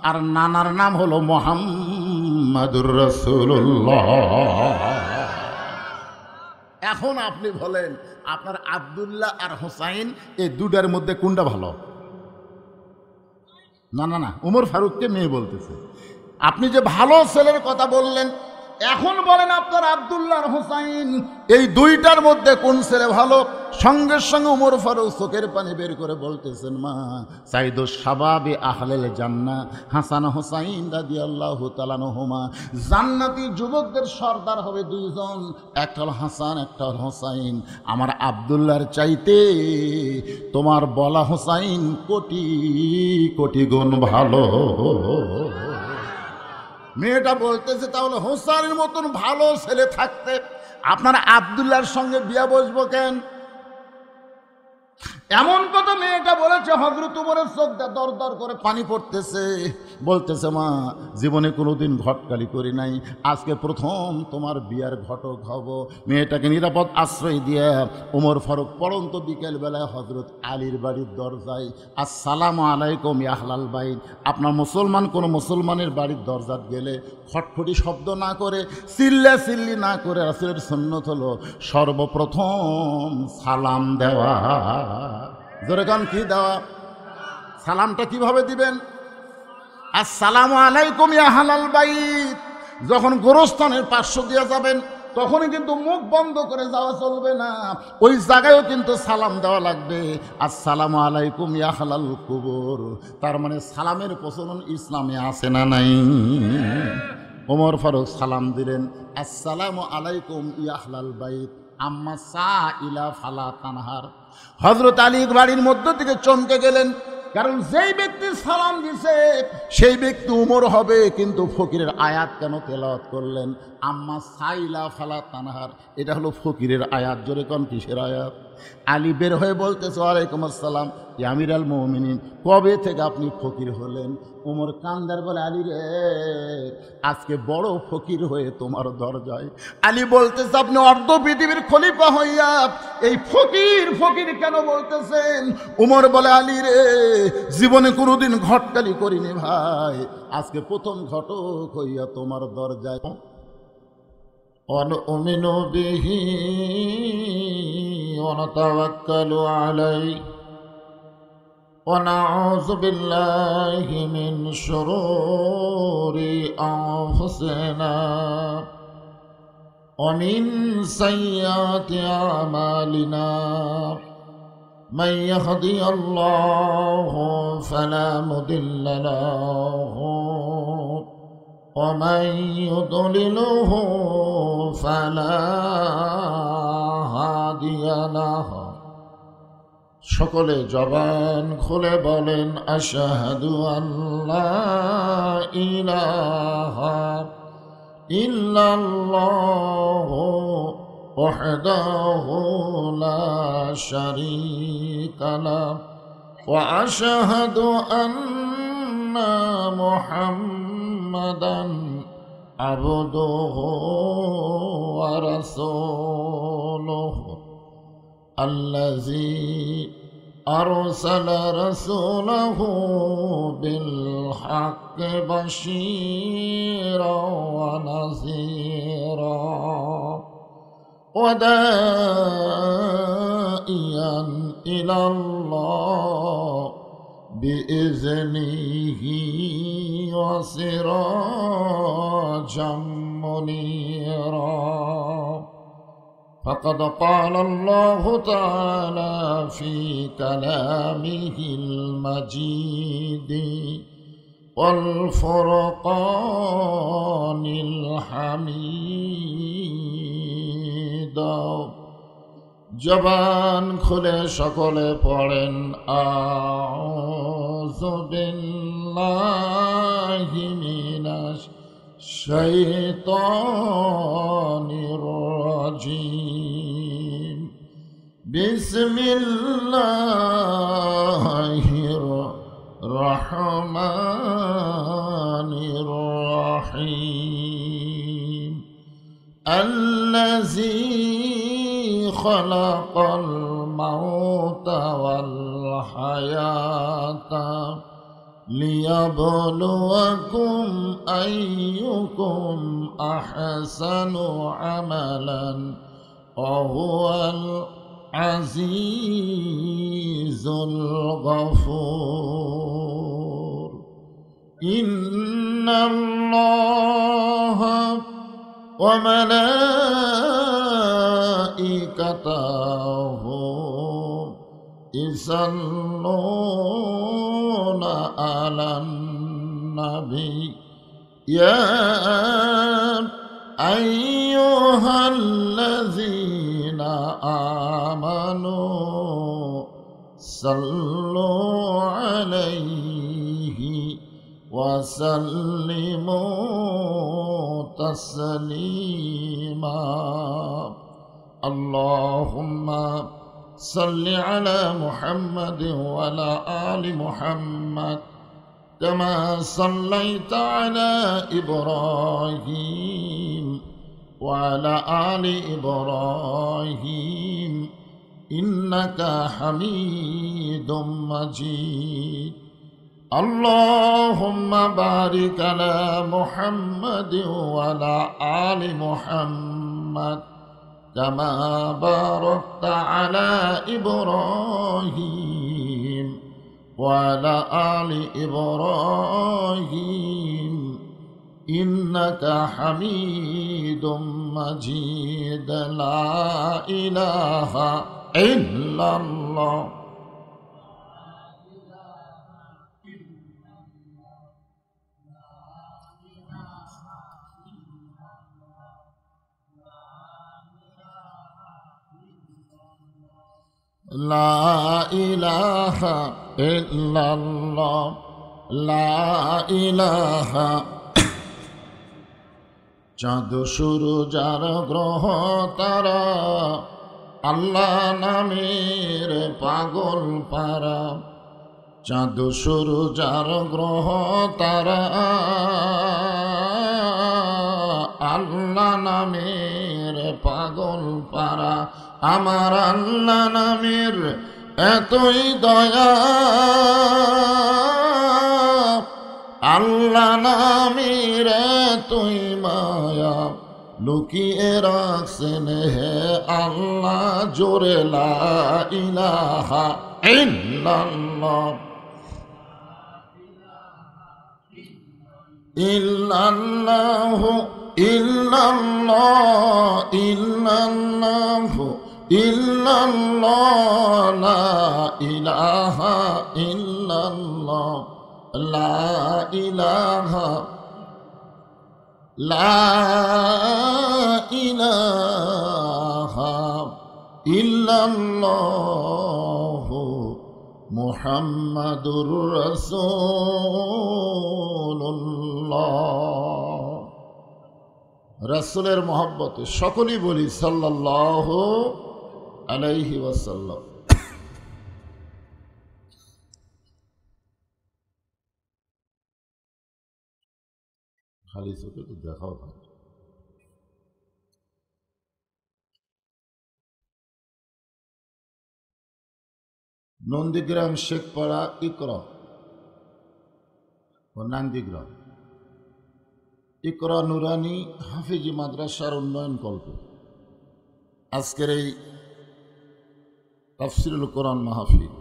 আর নানার নাম হলো মুহাম্মাদুর রাসূলুল্লাহ। এখন আপনি বলেন আপনার আব্দুল্লাহ আর হুসাইন এই দুটার মধ্যে কোনটা ভালো? না না না, ওমর ফারুককে মেয়ে বলতেছে। আপনি যে ভালো ছেলের কথা বললেন, এখন বলেন আপনার আব্দুল্লাহ আর হুসাইন এই দুইটার মধ্যে কোন ছেলে ভালো? সঙ্গে সঙ্গে ওমর ফারুক চোখের পানি বের করে বলতেছেন, মা সাইদুস শাবাবি আহলেল জান্নাহ হাসান হুসাইন রাদিয়াল্লাহু তাআলা আনহুমা, জান্নাতি যুবকদের সর্দার হবে দুইজন, একটা হলো হাসান, একটা হলো হুসাইন। আমার আব্দুল্লাহর চাইতে তোমার বলা হুসাইন কোটি কোটি গুণ ভালো। মেয়েটা বলতেছে, তাহলে হোসাইনের মতন ভালো ছেলে থাকতে আপনার আব্দুল্লাহর সঙ্গে বিয়া বসবো কেন? এমন কথা মেয়েটা বলেছে, হযরত ওমরের চোখ দর দর করে পানি পড়তেছে। বলতেছে, মা জীবনে কোনোদিন ঘটকালি করি নাই, আজকে প্রথম তোমার বিয়ার ঘটক হব। মেয়েটাকে নিরাপদ আশ্রয় দিয়ে ওমর ফারুক পড়ন্ত বিকেলবেলায় হযরত আলীর বাড়ির দরজায়, আসসালামু আলাইকুম ইয়া আহলাল বাইত। আপনার মুসলমান কোনো মুসলমানের বাড়ির দরজাত গেলে খটখটি শব্দ না করে, চিল্লি না করে, রাসূলের সুন্নত হলো সর্বপ্রথম সালাম দেওয়া। যেরকম কি দেওয়া? সালামটা কিভাবে দিবেন? আসসালামু আলাইকুম ইয়া আহলাল বাইত। যখন গোরস্থানের পার্শ্ব দিয়ে যাবেন তখনই কিন্তু মুখ বন্ধ করে যাওয়া চলবে না, ওই জায়গায়ও কিন্তু সালাম দেওয়া লাগবে। আসসালামু আলাইকুম ইয়া আহলাল কুবুর। তার মানে সালামের প্রচলন ইসলামে আছে না নাই? ওমর ফারুক সালাম দিলেন, আসসালামু আলাইকুম ইয়া আহলাল বাইত আম্মা সাইলা ফালা তানহার। হযরত আলী বাড়ির মধ্য থেকে চমকে গেলেন, কারণ যেই ব্যক্তি সালাম দিছে সেই ব্যক্তি উমর হবে, কিন্তু ফকিরের আয়াত কেন তেলাওয়াত করলেন? আম্মা সাইলা ফালা তানহার, এটা হলো ফকিরের আয়াত। জোরে কোন কিসের আয়াত? আলী বের হয়ে বলতেছে, ওয়ালাইকুম আসসালাম ইয়া আমিরুল মুমিনিন, কবে থেকে আপনি ফকির হলেন? ওমর কান্দার বলে, আলী রে আজকে বড় ফকির হয়ে তোমার দরজায়। আলী বলতেছে, আপনি অর্ধ পৃথিবীর খলিফা হইয়া এই ফকির ফকির কেন বলতেছেন? উমর বলে, আলী রে, জীবনে কোনোদিন ঘটকালি করিনি ভাই, আজকে প্রথম ঘটক হইয়া তোমার দরজায়। অনুমিনু বিহি ওয়া নাতাওয়াক্কালু আলাইহি ওয়া নাউযু বিল্লাহি মিন শুরুরি আনফুসিনা ওয়া মিন সাইয়্যাতি আমালিনা মান ইয়াহদিয়াল্লাহু ফালা মুদিল্লা লাহু ومن يضلله فلا هادي له। সকলে জবান খুলে বলেন আশহাদু আল্লা ইলাহা ইল্লাল্লাহু ওয়াহদাহু লা শারীকা লাহু ওয়া আশহাদু আন্না মুহাম্মাদান আবদুহু ওয়া রাসূলুহু আল্লাযী আরসালা রাসূলাহু বিল হাক্কি বাশীরাও ওয়া নাযীরা ওয়া দাঈয়ান ইলাল্লাহ بإذنه وسراجا منيرا فقد قال الله تعالى في كلامه المجيد والفرقان الحميد জবান খুলে সকলে পড়েন আউযু বিল্লাহি মিনাশ শাইতানির রাজিম বিসমিল্লাহির রহমানির রহিম আল্লাযী خلق الموت والحياة ليبلوكم أيكم أحسن عملا وهو العزيز الغفور إن الله وملائكته يصلون على النبي يا أيها الذين آمنوا صلوا عليه وسلموا تسليما اللهم صل على محمد وعلى آل محمد كما صليت على إبراهيم وعلى آل إبراهيم إنك حميد مجيد اللهم بارك على محمد وعلى آل محمد كما باركت على إبراهيم وعلى آل إبراهيم إنك حميد مجيد لا إله إلا الله لا إله إلا الله لا إله চাঁদ সূরজ আর গ্রহ তারা আল্লাহ নামের পাগল পারা চাঁদ সূরজ আর গ্রহ তারা আল্লাহ নামের পাগল পারা, আমার আল্লাহ নামের এতই দয়া, আল্লাহ নামের এতই মায়া, লুকিয়ে রাখছেন হে আল্লাহ জোরে লা ইলাহা ইল্লাল্লাহ, ইল্লাল্লাহু ইল্লাল্লাহ, ইল্লাল্লাহু ইল্লাল্লাহ, লা ইলাহা ইল্লাল্লাহ, লা ইলাহা, লা ইলাহা ইল্লাল্লাহ মুহাম্মাদুর রাসূলুল্লাহ। রাসূলের মহব্বতে সকলেই বলি সাল্লাল্লাহু আলাইহি ওয়াসাল্লাম। খালি চোখে তো দেখাও থাকে। নন্দীগ্রাম শেখপাড়া ইকরা ও নান্দিগ্রাম ইকরা নুরানি হাফিজি মাদ্রাসার উন্নয়ন কল্পে আজকের এই তাফসিরুল কোরআন মাহফিল,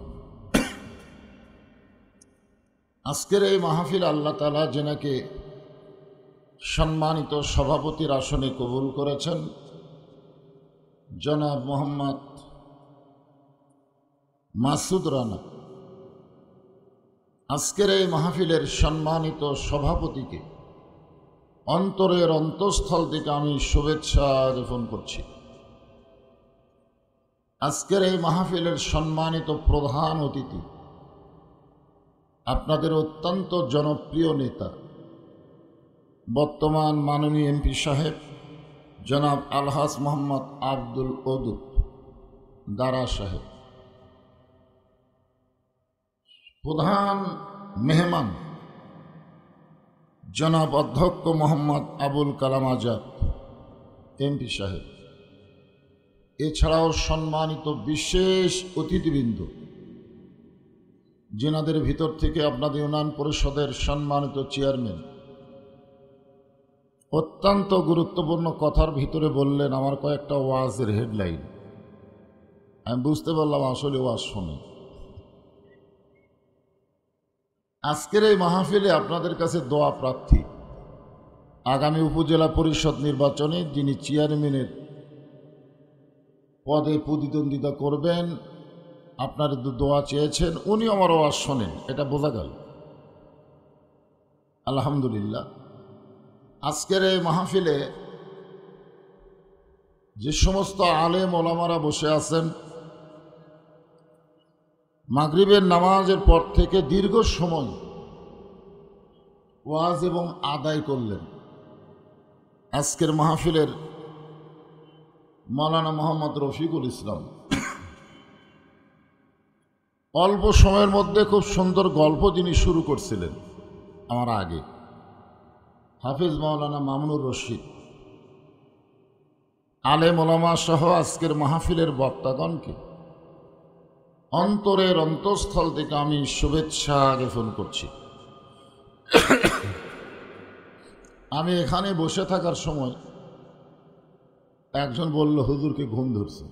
আজকের এই মাহফিল আল্লাহ তাআলা যেনাকে সম্মানিত সভাপতির আসনে কবুল করেছেন, জনাব মোহাম্মদ মাসুদ রানা, আজকের এই মাহফিলের সম্মানিত সভাপতিকে অন্তরের অন্তঃস্থল থেকে আমি শুভেচ্ছা জ্ঞাপন করছি। আজকের এই মাহফিলের সম্মানিত প্রধান অতিথি আপনাদের অত্যন্ত জনপ্রিয় নেতা, বর্তমান মাননীয় এমপি সাহেব জনাব আলহাজ মোহাম্মদ আব্দুল ওদুদ দারা সাহেব, প্রধান মেহমান জনাব অধ্যক্ষ মোহাম্মদ আবুল কালাম আজাদ এমপি সাহেব, এছাড়াও সম্মানিত বিশেষ অতিথিবৃন্দ, যেনাদের ভিতর থেকে আপনাদের উন্নয়ন পরিষদের সম্মানিত চেয়ারম্যান অত্যন্ত গুরুত্বপূর্ণ কথার ভিতরে বললেন আমার কয়েকটা ওয়াজের হেডলাইন। আমি বুঝতে পারলাম আসলে ওয়াজ শুনে। আজকের এই মাহফিলে আপনাদের কাছে দোয়া প্রার্থী, আগামী উপজেলা পরিষদ নির্বাচনে যিনি চেয়ারম্যানের পদে প্রতিদ্বন্দ্বিতা করবেন, আপনার দোয়া চেয়েছেন, উনি আমার ওয়াজ শোনেন, এটা বোঝা গেল। আলহামদুলিল্লাহ। আজকের এই মাহফিলে যে সমস্ত আলেম ওলামারা বসে আছেন, মাগরিবের নামাজের পর থেকে দীর্ঘ সময় ওয়াজ এবং আদায় করলেন। আজকের মাহফিলের মাওলানা মোহাম্মদ রফিকুল ইসলাম অল্প সময়ের মধ্যে খুব সুন্দর গল্প যিনি শুরু করছিলেন আমার আগে, হাফিজ মাওলানা মামুনুর রশিদ, আলেম ওলামা সহ আজকের মাহফিলের বক্তাগণকে অন্তরের অন্তঃস্থল থেকে আমি শুভেচ্ছা জ্ঞাপন করছি। আমি এখানে বসে থাকার সময় একজন বলল হুজুরকে ঘুম ধরছে,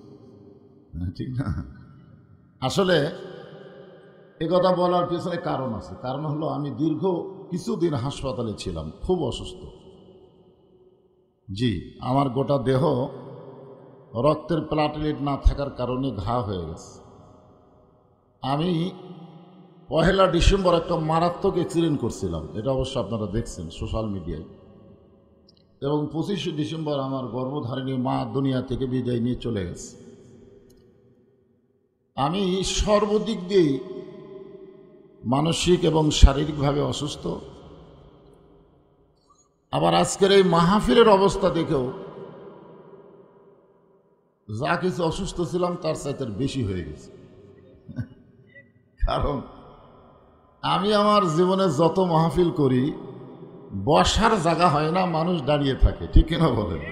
ঠিক না? আসলে একথা বলার পেছনে কারণ আছে। কারণ হলো আমি দীর্ঘ কিছুদিন হাসপাতালে ছিলাম, খুব অসুস্থ। জি, আমার গোটা দেহ রক্তের প্লাটেলেট না থাকার কারণে ঘা হয়ে গেছে। আমি 1 ডিসেম্বর একটা মারাত্মক অ্যাক্সিডেন্ট করছিলাম, এটা অবশ্য আপনারা দেখছেন সোশ্যাল মিডিয়ায়, এবং 25 ডিসেম্বর আমার গর্ভধারিণী মা দুনিয়া থেকে বিদায় নিয়ে চলে গেছে। আমি সর্বদিক দিয়েই মানসিক এবং শারীরিকভাবে অসুস্থ। আবার আজকের এই মাহফিলের অবস্থা দেখেও যা কিছু অসুস্থ ছিলাম তার চাইতে বেশি হয়ে গেছে। কারণ আমি আমার জীবনে যত মাহফিল করি বসার জায়গা হয় না, মানুষ দাঁড়িয়ে থাকে, ঠিক কিনা বলেন?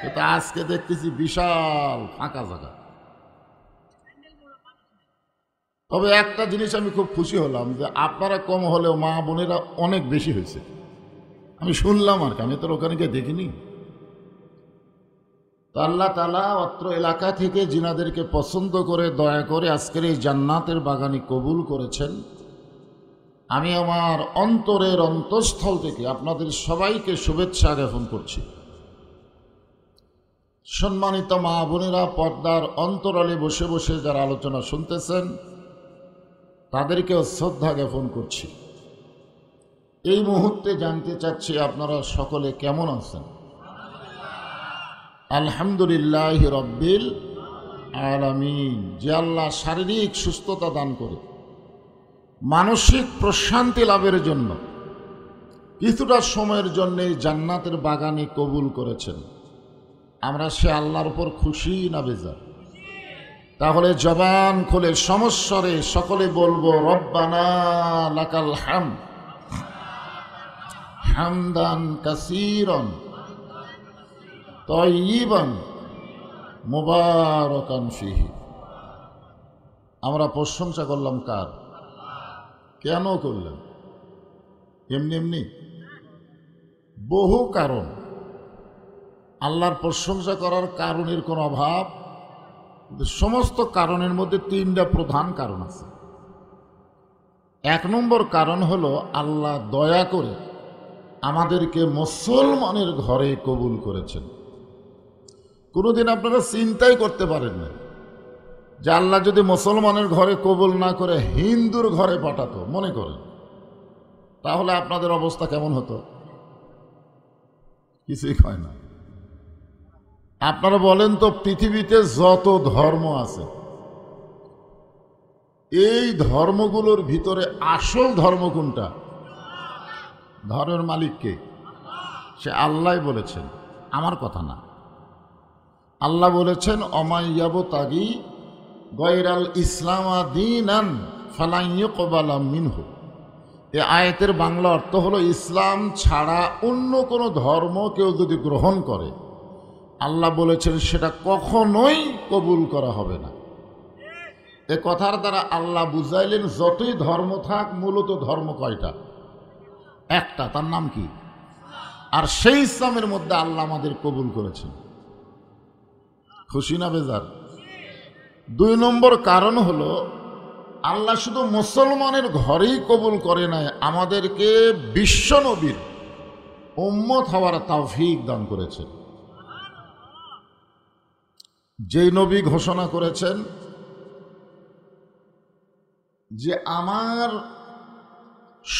কিন্তু আজকে দেখতেছি বিশাল ফাঁকা জায়গা। তবে একটা জিনিস আমি খুব খুশি হলাম যে আপনারা কম হলেও মা বোনেরা অনেক বেশি হয়েছে, আমি শুনলাম আর কি, আমি তো ওখানে গিয়ে দেখিনি। তো আল্লাহ তাআলা অত্র এলাকা থেকে জিনাদেরকে পছন্দ করে দয়া করে আজকের এই জান্নাতের বাগানি কবুল করেছেন। আমি আমার অন্তরের অন্তঃস্থল থেকে আপনাদের সবাইকে শুভেচ্ছা জ্ঞাপন করছি। সম্মানিত মা বোনেরা, পর্দার অন্তরালে বসে বসে যারা আলোচনা শুনতেছেন তাদেরকেও শ্রদ্ধা জ্ঞাপন করছি। এই মুহূর্তে জানতে চাচ্ছি আপনারা সকলে কেমন আছেন? আলহামদুলিল্লাহ রব্বিল আলামিন। যে আল্লাহ শারীরিক সুস্থতা দান করে মানসিক প্রশান্তি লাভের জন্য কিছুটা সময়ের জন্য জান্নাতের বাগানে কবুল করেছেন, আমরা সে আল্লাহর উপর খুশি না বেজার? তাহলে জবান খুলে সমস্বরে সকলে বলবো রব্বানা লাকাল হামদ হামদান কাসীরান তাইয়িবান মুবারাকান ফিহি। আমরা প্রশংসা করলাম কার? কেন করলেন? এমনি এমনি? বহু কারণ। আল্লাহর প্রশংসা করার কারণের কোনো অভাব? সমস্ত কারণের মধ্যে তিনটা প্রধান কারণ আছে। এক নম্বর কারণ হলো আল্লাহ দয়া করে আমাদেরকে মুসলমানের ঘরে কবুল করেছেন। কোনোদিন আপনারা চিন্তাই করতে পারেন না যে আল্লাহ যদি মুসলমানের ঘরে কবুল না করে হিন্দুর ঘরে পাঠাতো, মনে করেন, তাহলে আপনাদের অবস্থা কেমন হতো? কিছুই হয় না। আপনারা বলেন তো, পৃথিবীতে যত ধর্ম আছে এই ধর্মগুলোর ভিতরে আসল ধর্ম কোনটা? ধর্মের মালিককে? সে আল্লাহ বলেছেন, আমার কথা না। আল্লাহ বলেছেন অমাইয়াবতাগি গয়রাল ইসলামা দীনান ফালান ইউকবালা মিনহু। এই আয়াতের বাংলা অর্থ হলো ইসলাম ছাড়া অন্য কোনো ধর্ম কেউ যদি গ্রহণ করে, আল্লাহ বলেছেন সেটা কখনোই কবুল করা হবে না। এ কথার দ্বারা আল্লাহ বুঝাইলেন যতই ধর্ম থাক, মূলত ধর্ম কয়টা? একটা, তার নাম কি? আর সেই ইসলামের মধ্যে আল্লাহ আমাদের কবুল করেছেন। খুশি না বেজার? দুই নম্বর কারণ হলো আল্লাহ শুধু মুসলমানের ঘরেই কবুল করে নাই, আমাদেরকে বিশ্ব নবীর উম্মত হওয়ার তৌফিক দান করেছেন। যেই নবী ঘোষণা করেছেন যে আমার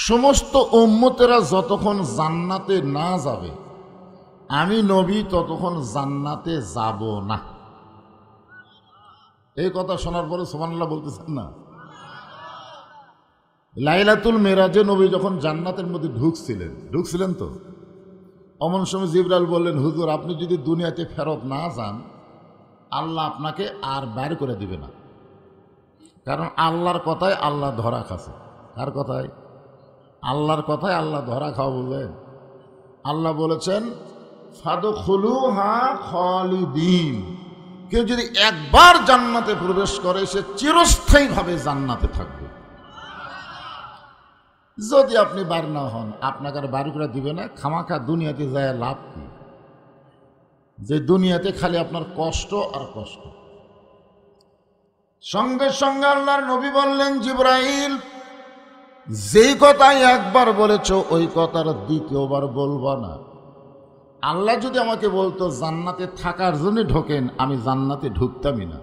সমস্ত উম্মতেরা যতক্ষণ জান্নাতে না যাবে, আমি নবী ততক্ষণ জান্নাতে যাব না। এই কথা শোনার পরে সুবহানাল্লাহ বলতেছেন না? লাইলাতুল মেরাজে নবী যখন জান্নাতের মধ্যে ঢুকছিলেন তো, অমন সময় জিবরাইল বললেন, হুজুর আপনি যদি দুনিয়াতে ফেরত না যান, আল্লাহ আপনাকে আর বের করে দিবে না। কারণ আল্লাহর কথায় আল্লাহ ধরা খাচ্ছে। কার কথায়? আল্লাহর কথায় আল্লাহ ধরা খাওয়া বললেন। আল্লাহ বলেছেন ফাদখুলুহা খালিদিন, কেউ যদি একবার জান্নাতে প্রবেশ করে সে চিরস্থায়ীভাবে জান্নাতে থাকবে। যদি আপনি বার না হন, আপনাকে আর বার করে দিবে না। খামাখা দুনিয়াতে যায় লাভ কি? যে দুনিয়াতে খালি আপনার কষ্ট আর কষ্ট। সঙ্গে সঙ্গে আল্লাহর নবী বললেন, জিবরাইল যেই কথাই একবার বলেছ ওই কথার দ্বিতীয়বার বলবা না। আল্লাহ যদি আমাকে বলতো জান্নাতে থাকার জন্য ঢোকেন, আমি জান্নাতে ঢুকতামই না।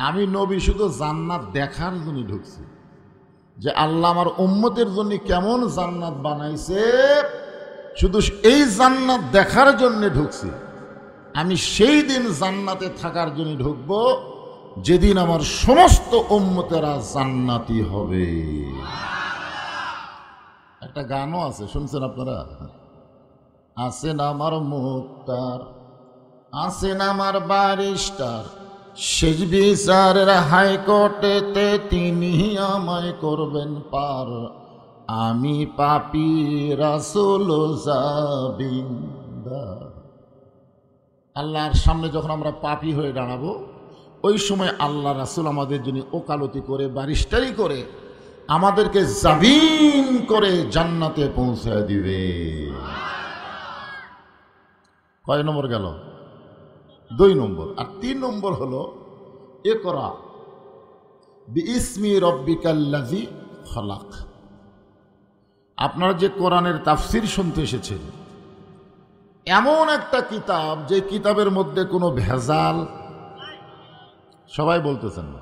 আমি নবী শুধু জান্নাত দেখার জন্য ঢুকছি, যে আল্লাহ আমার উম্মতের জন্য কেমন জান্নাত বানাইছে, শুধু এই জান্নাত দেখার জন্য ঢুকছি। আমি সেই দিন জান্নাতে থাকার জন্য ঢুকবো যেদিন আমার সমস্ত উম্মতেরা জান্নাতি হবে। একটা গানও আছে, শুনছেন আপনারা? আছেন আমার মুক্তার, আছেন আমার ব্যারিস্টার, শেষ বিচারের হাইকোর্টেতে তিনি আমায় করবেন পার। আমি পাপী রাসূল জাবিন্দা। আল্লাহর সামনে যখন আমরা পাপী হয়ে দাঁড়াবো, ওই সময় আল্লাহ রাসূল আমাদের জন্য ওকালতি করে, বারিস্টারি করে, আমাদেরকে জামিন করে জান্নাতে পৌঁছায় দিবে। কয় নম্বর গেল? 2 নম্বর। আর 3 নম্বর হলো ইকরা বিইসমি রব্বিকাল্লাযী খলাক। আপনারা যে কোরআনের তাফসির শুনতে এসেছেন, এমন একটা কিতাব যে কিতাবের মধ্যে কোনো ভেজাল, সবাই বলতেছেন না,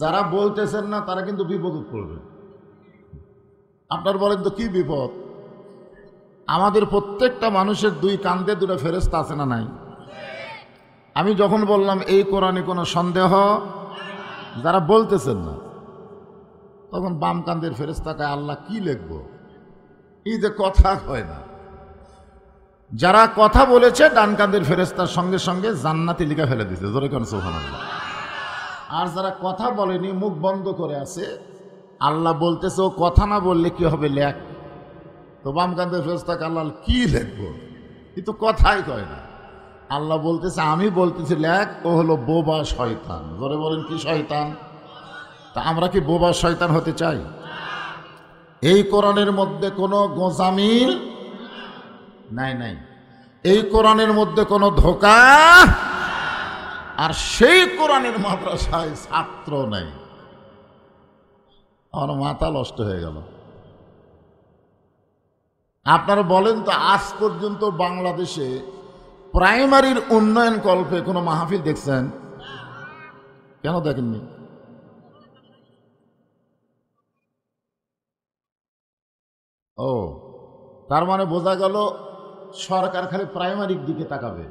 যারা বলতেছেন না তারা কিন্তু বিপদে পড়বে। আপনার বলেন তো কি বিপদ? আমাদের প্রত্যেকটা মানুষের 2 কাঁধে 2টা ফেরেশতা আছে না নাই? আমি যখন বললাম এই কোরআনে কোনো সন্দেহ, যারা বলতেছেন না, তখন বাম কাঁধের ফেরেশতাকে আল্লাহ কি লিখবো? এই যে কথা হয় না, যারা কথা বলেছে ডান কাঁধের ফেরেশতার সঙ্গে সঙ্গে জান্নাতি লিখা ফেলে দিছে, জোরে কোন সুবহানাল্লাহ। আর যারা কথা বলেনি, মুখ বন্ধ করে আছে, আল্লাহ বলতেছে ও কথা না বললে কি হবে, লেখ। তো বাম কাঁধের ফেরেশতাকে আল্লাহ কি লিখবো? কিন্তু কথাই কয় না। আল্লাহ বলতেছে আমি বলতেছি লেখ, ও হলো বোবা শয়তান। জোরে বলেন কি শয়তান? তা আমরা কি বোবা শয়তান হতে চাই? এই কোরআনের মধ্যে কোনো গোজামিল নাই। এই কোরআনের মধ্যে কোনো ধোঁকা, আর সেই কোরআনের মাদ্রাসায় ছাত্র নাই। আমার মাথা নষ্ট হয়ে গেল। আপনারা বলেন তো, আজ পর্যন্ত বাংলাদেশে প্রাইমারির উন্নয়ন কল্পে কোনো মাহফিল দেখছেন? কেন দেখেননি? ও, তার মানে বোঝা গেল সরকার খালি প্রাইমারির দিকে তাকাবে।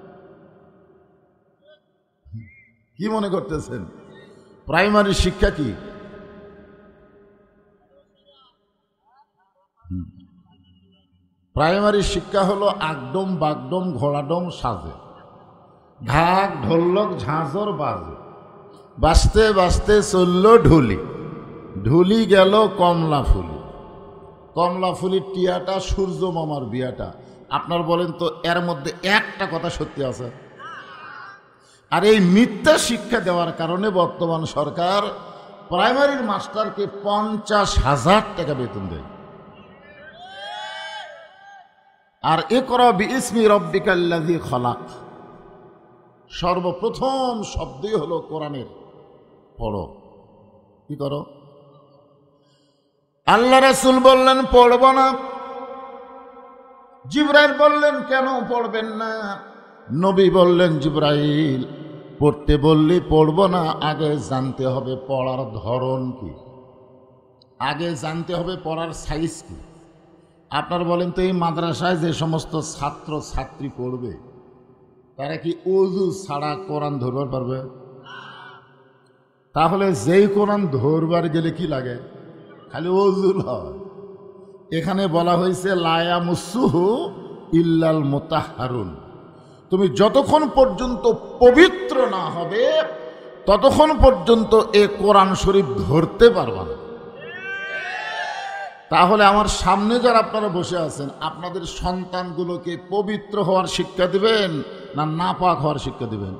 কি মনে করতেছেন প্রাইমারি শিক্ষা কি? প্রাইমারি শিক্ষা হলো আগডম বাগডম ঘোড়াডম সাজে, ঢাক ঢোলক ঝাঁঝর বাজে, বাজতে বাজতে চলল ঢুলি, ঢুলি গেল কমলা ফুলি, কমলা ফুলির টিয়াটা সূর্য মামার বিয়াটা। আপনার বলেন তো এর মধ্যে একটা কথা সত্যি আছে? আর এই মিথ্যা শিক্ষা দেওয়ার কারণে বর্তমান সরকার প্রাইমারির মাস্টারকে 50,000 টাকা বেতন দেয়। আর ইকরা বিইসমি রব্বিকাল্লাযী খলাক, সর্বপ্রথম শব্দই হলো কোরআনের পড়ো। কি করো? আল্লাহ রাসূল বললেন পড়ব না। জিবরাইল বললেন কেন পড়বেন না? নবী বললেন জিবরাইল পড়তে বললি পড়ব না, আগে জানতে হবে পড়ার ধরন কি, আগে জানতে হবে পড়ার সাইজ কি। আপনার বলেন তো এই মাদ্রাসায় যে সমস্ত ছাত্র ছাত্রী পড়বে, তারা কি ওযু ছাড়া কোরআন ধরবার পারবে? তাহলে যেই কোরআন ধরবার গেলে কি লাগে? খালি ওযু হয়। এখানে বলা হয়েছে লা ইয়ামাসসুহু ইল্লাল মুতাহহারুন। তুমি যতক্ষণ পর্যন্ত পবিত্র না হবে ততক্ষণ পর্যন্ত এ কোরআন শরীফ ধরতে পারবা না। তাহলে আমার সামনে যারা আপনারা বসে আছেন, আপনাদের সন্তানগুলোকে পবিত্র হওয়ার শিক্ষা দিবেন না নাপাক হওয়ার শিক্ষা দিবেন?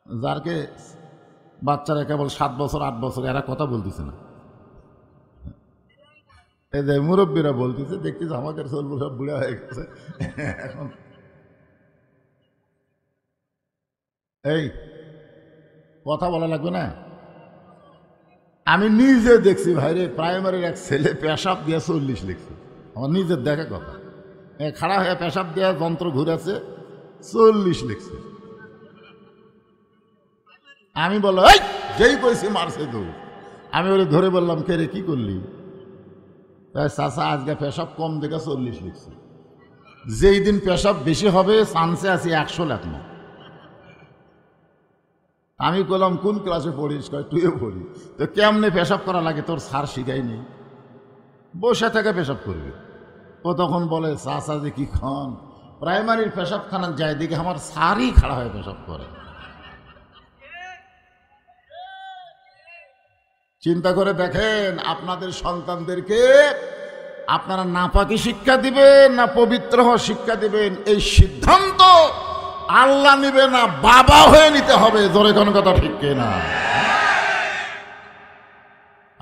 যারকে বাচ্চারা কেবল 7 বছর 8 বছর, এরা কথা বলতেছে না, এই যে মুরব্বীরা বলতেছে, দেখতেছে আমাদের চলবো সব বুড়া হয়ে গেছে এখন। এই কথা বলা লাগবে না। আমি নিজে দেখছি ভাইরে, প্রাইমারির এক ছেলে পেশাব দিয়ে 40 লিখছে। আমার নিজের দেখা কথা, খাড়া হয়ে পেশাব দেওয়া যন্ত্র ঘুরেছে, 40 লিখছে। আমি বললাম এই যেই কইছি মারছে তো। আমি ওরে ধরে বললাম কে রে কি করলি? চাচা আজকে পেশাব কম দেখে 40 লিখছে। যেই দিন পেশাব বেশি হবে চান্সে আছি 100 লেখনো। আমি বললাম কোন ক্লাসে পড়িস? কয় তুইও পড়ি। তো কেমনে পেশাব করা লাগে তোর স্যার শিখাইনি? বসে থেকে পেশাব করবে। ও তখন বলে চাচা যে কি খান, প্রাইমারির পেশাবখানা যায় দিকে আমার স্যারই খাড়া হয়ে পেশাব করে। চিন্তা করে দেখেন আপনাদের সন্তানদেরকে আপনারা নাপাকি শিক্ষা দিবেন না পবিত্র হওয়া শিক্ষা দিবেন, এই সিদ্ধান্ত আল্লাহ নিবে না, বাবা হয়ে নিতে হবে। জোরে কোন কথা ঠিক কিনা?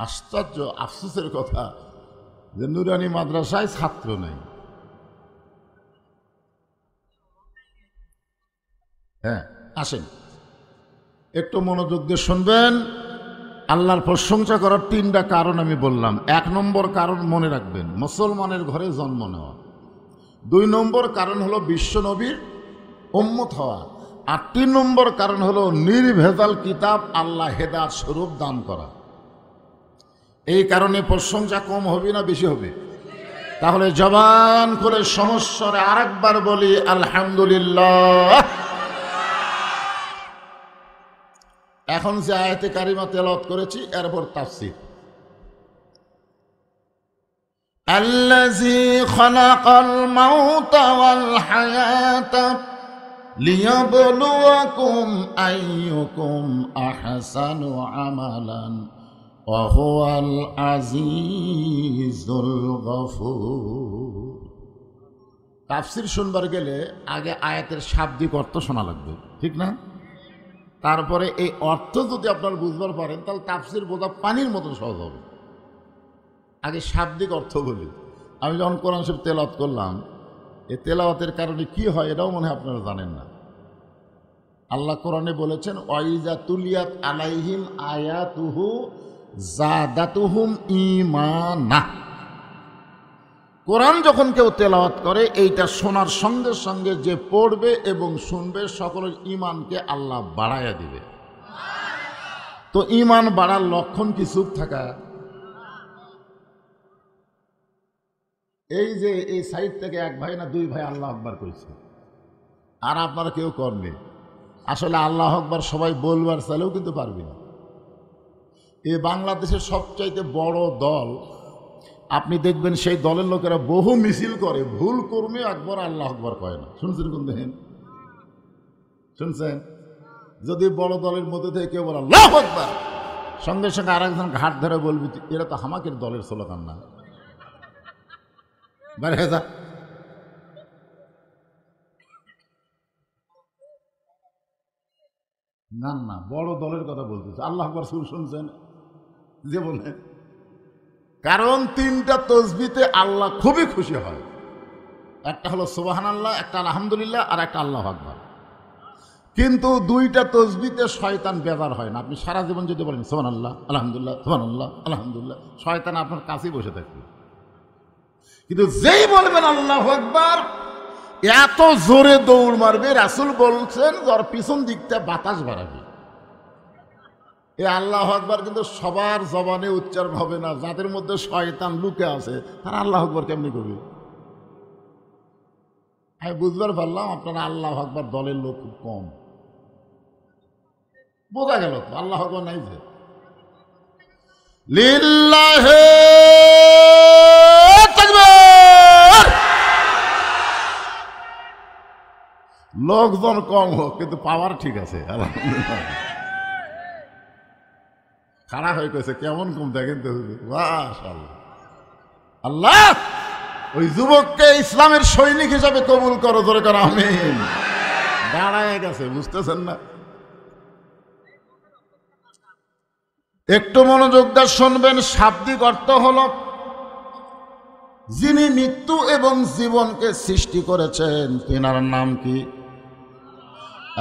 আশ্চর্য, আফসোসের কথা যে নুরানি মাদ্রাসায় ছাত্র নেই। হ্যাঁ, আসেন একটু মনোযোগ দিয়ে শুনবেন। আল্লাহর প্রশংসা করার তিনটা কারণ আমি বললাম। 1 নম্বর কারণ মনে রাখবেন, মুসলমানের ঘরে জন্ম নেওয়া। 2 নম্বর কারণ হলো বিশ্ব নবীর উম্মত হওয়া। আর 3 নম্বর কারণ হলো নির্ভেজাল কিতাব আল্লাহ হেদায়েত স্বরূপ দান করা। এই কারণে প্রশংসা কম হবে না বেশি হবে? তাহলে জবান করে সমস্যারে আরেকবার বলি আলহামদুলিল্লাহ। এখন যে আয়াতে কারিমা তেলাওয়াত করেছি এরপর তাফসীর। আল্লাযী খালাকাল মাউতা ওয়াল হায়াতা লিয়াবলুয়াকুম আইয়ুকুম আহসানু আমালান ওয়া হুয়াল আজিজুল গফুর। তাফসীর শুনবার গেলে আগে আয়াতের শাব্দিক অর্থ শোনা লাগবে, ঠিক না? তারপরে এই অর্থ যদি আপনারা বুঝবার পারেন তাহলে তাফসীর বোঝা পানির মতো সহজ হবে। আগে শাব্দিক অর্থ বলি। আমি যখন কোরআন শরীফ তেলাওয়াত করলাম, এই তেলাওয়াতের কারণে কি হয় এটাও মনে হয় আপনারা জানেন না। আল্লাহ কোরআনে বলেছেন ওয়াইজা তুলিয়াত আলাইহিম আয়াতুহু জাদাতুহুম ঈমানা। কোরআন যখন কেউ তেলাওয়াত করে এইটা শোনার সঙ্গে সঙ্গে যে পড়বে এবং শুনবে সকলের ঈমানকে আল্লাহ বাড়াইয়া দিবে। তো ঈমান বাড়ার লক্ষণ কি চুপ থাকা? এই যে এই সাইড থেকে 1 ভাই না 2 ভাই আল্লাহ আকবার কইছে, আর আপনারা কেউ করবে। আসলে আল্লাহ আকবার সবাই বলবার চাইলেও কিন্তু পারবে না। এই বাংলাদেশের সবচাইতে বড় দল, আপনি দেখবেন সেই দলের লোকেরা বহু মিছিল করে, ভুল কর্মে একবার আল্লাহ আকবার কয় না। শুনছেন কোন দেখেন? শুনছেন? যদি বড় দলের মধ্যে থেকে কেউ বলে আল্লাহু আকবার, সঙ্গে সঙ্গে আরেকজন ঘাট ধরে বলবি এরা তো হামাকের দলের স্লোগান না, বের হয়ে যা। না না, বড় দলের কথা বলতেছে। আল্লাহ আকবার সুর শুনছেন যে বলে, কারণ 3টা তসবিতে আল্লাহ খুবই খুশি হয়। একটা হলো সুবহানাল্লাহ, একটা আলহামদুলিল্লাহ, আর একটা আল্লাহু আকবার। কিন্তু 2টা তসবিতে শয়তান বেজার হয় না। আপনি সারা জীবন যদি বলেন সুবহানাল্লাহ আলহামদুলিল্লাহ সুবহানাল্লাহ আলহামদুলিল্লাহ, শয়তান আপনার কাছেই বসে থাকবে। কিন্তু যেই বলবেন আল্লাহু আকবার, এত জোরে দৌড় মারবে, রাসূল বলছেন ওর পিছন দিকটা বাতাস বাড়াবে। এই আল্লাহু আকবার কিন্তু সবার জবানে উচ্চারণ হবে না। যাদের মধ্যে শয়তান লুকে আছে তারা আল্লাহু আকবার কেমনি করবে? আমি বুঝবার পারলাম আপনারা আল্লাহু আকবার দলের লোক খুব কম। বোঝা গেল তো আল্লাহু আকবার নাই যে। লিল্লাহি তাকবীর। লোকজন কম হোক কিন্তু পাওয়ার ঠিক আছে আলহামদুলিল্লাহ। খাড়া হয়ে গেছে কেমন কম দেখেন তো। মাশাআল্লাহ। আল্লাহ ওই যুবককে ইসলামের সৈনিক হিসাবে কবুল করো, জোরে করো আমিন। দাঁড়ায় গেছে, বুঝতেছেন না? একটু মনোযোগ দিয়ে শুনবেন। শাব্দিক অর্থ হল যিনি মৃত্যু এবং জীবনকে সৃষ্টি করেছেন তিনার নাম কি?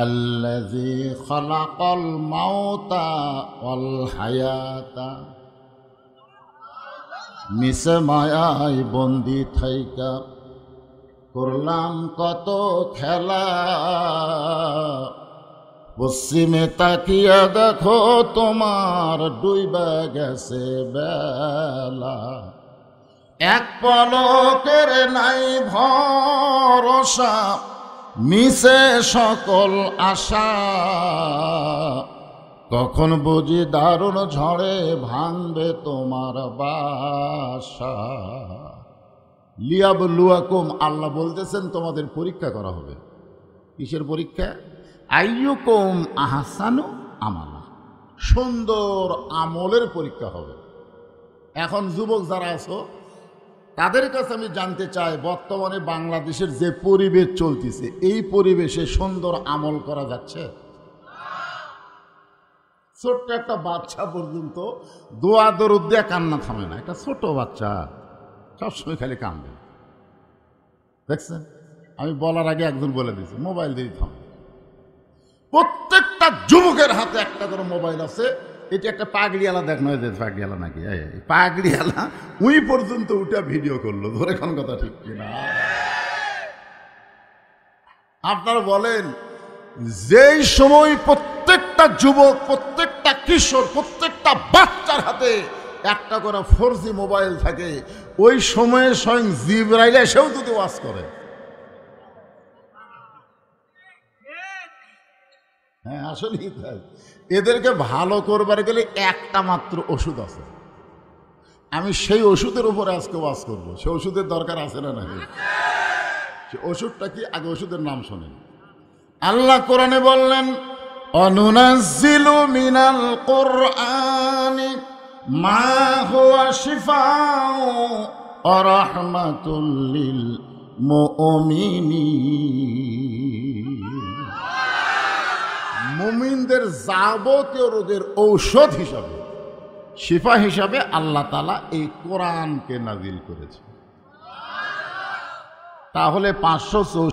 আল্লাযী খালাকাল মাউতা ওয়াল হায়াতা। মিশে মায়ায় বন্দি থাইকা করলাম কত খেলা, পশ্চিমে তাকিয়া দেখো তোমার ডুইবা গেছে বেলা। এক পলকের নাই ভরসা, মিশে সকল আশা, কখন বুঝি দারুণ ঝড়ে ভাঙবে তোমার বাসা। লিয়াবলুয়াকুম, আল্লাহ বলতেছেন তোমাদের পরীক্ষা করা হবে। কিসের পরীক্ষা? আইয়ুকুম আহসানু আমালা। সুন্দর আমলের পরীক্ষা হবে। এখন যুবক যারা আছো তাদের কাছে আমি জানতে চাই, বর্তমানে বাংলাদেশের যে পরিবেশ চলতেছে, এই পরিবেশে সুন্দর আমল করা যাচ্ছে? ছোট্ট একটা বাচ্চা পর্যন্ত দোয়া দরুদ দিয়ে কান্না থামে না। একটা ছোট বাচ্চা সবসময় খালি কান্দে, দেখছেন? আমি বলার আগে একজন বলে দিয়েছে মোবাইল দিয়ে থামে। প্রত্যেকটা যুবকের হাতে একটা করে মোবাইল আছে। এটা একটা পাগড়িওয়ালা দেখানো হয়েছে, পাগড়িওয়ালা নাকি পাগড়িওয়ালা উই পর্যন্ত উঠে ভিডিও করলো। ধরে কোন কথা ঠিক কিনা? আপনারা বলেন, যেই সময় প্রত্যেকটা যুবক, প্রত্যেকটা কিশোর, প্রত্যেকটা বাচ্চার হাতে একটা করে 4G মোবাইল থাকে, ওই সময়ে স্বয়ং জিবরাইল এসেও যদি ওয়াজ করে। হ্যাঁ, আসলেই তাই। এদেরকে ভালো করবার গেলে একটা মাত্র ওষুধ আছে। আমি সেই ওষুধের উপরে আজকে ওয়াজ করবো। সে ওষুধের দরকার আছে না নাকি? সে ওষুধটা কি? আগে ওষুধের নাম শোনেন। আল্লাহ কোরআনে বললেন, অনুনাজ্জিলু মিনাল কুরআনি মা হুয়া শিফাউ ওয়া রাহমাতুল লিল মুমিনিন। মুমিনদের যাবতীয় রোগের ঔষধ হিসাবে, শিফা হিসাবে আল্লাহ তাআলা এই কোরআনকে নাজিল করেছে। তাহলে 564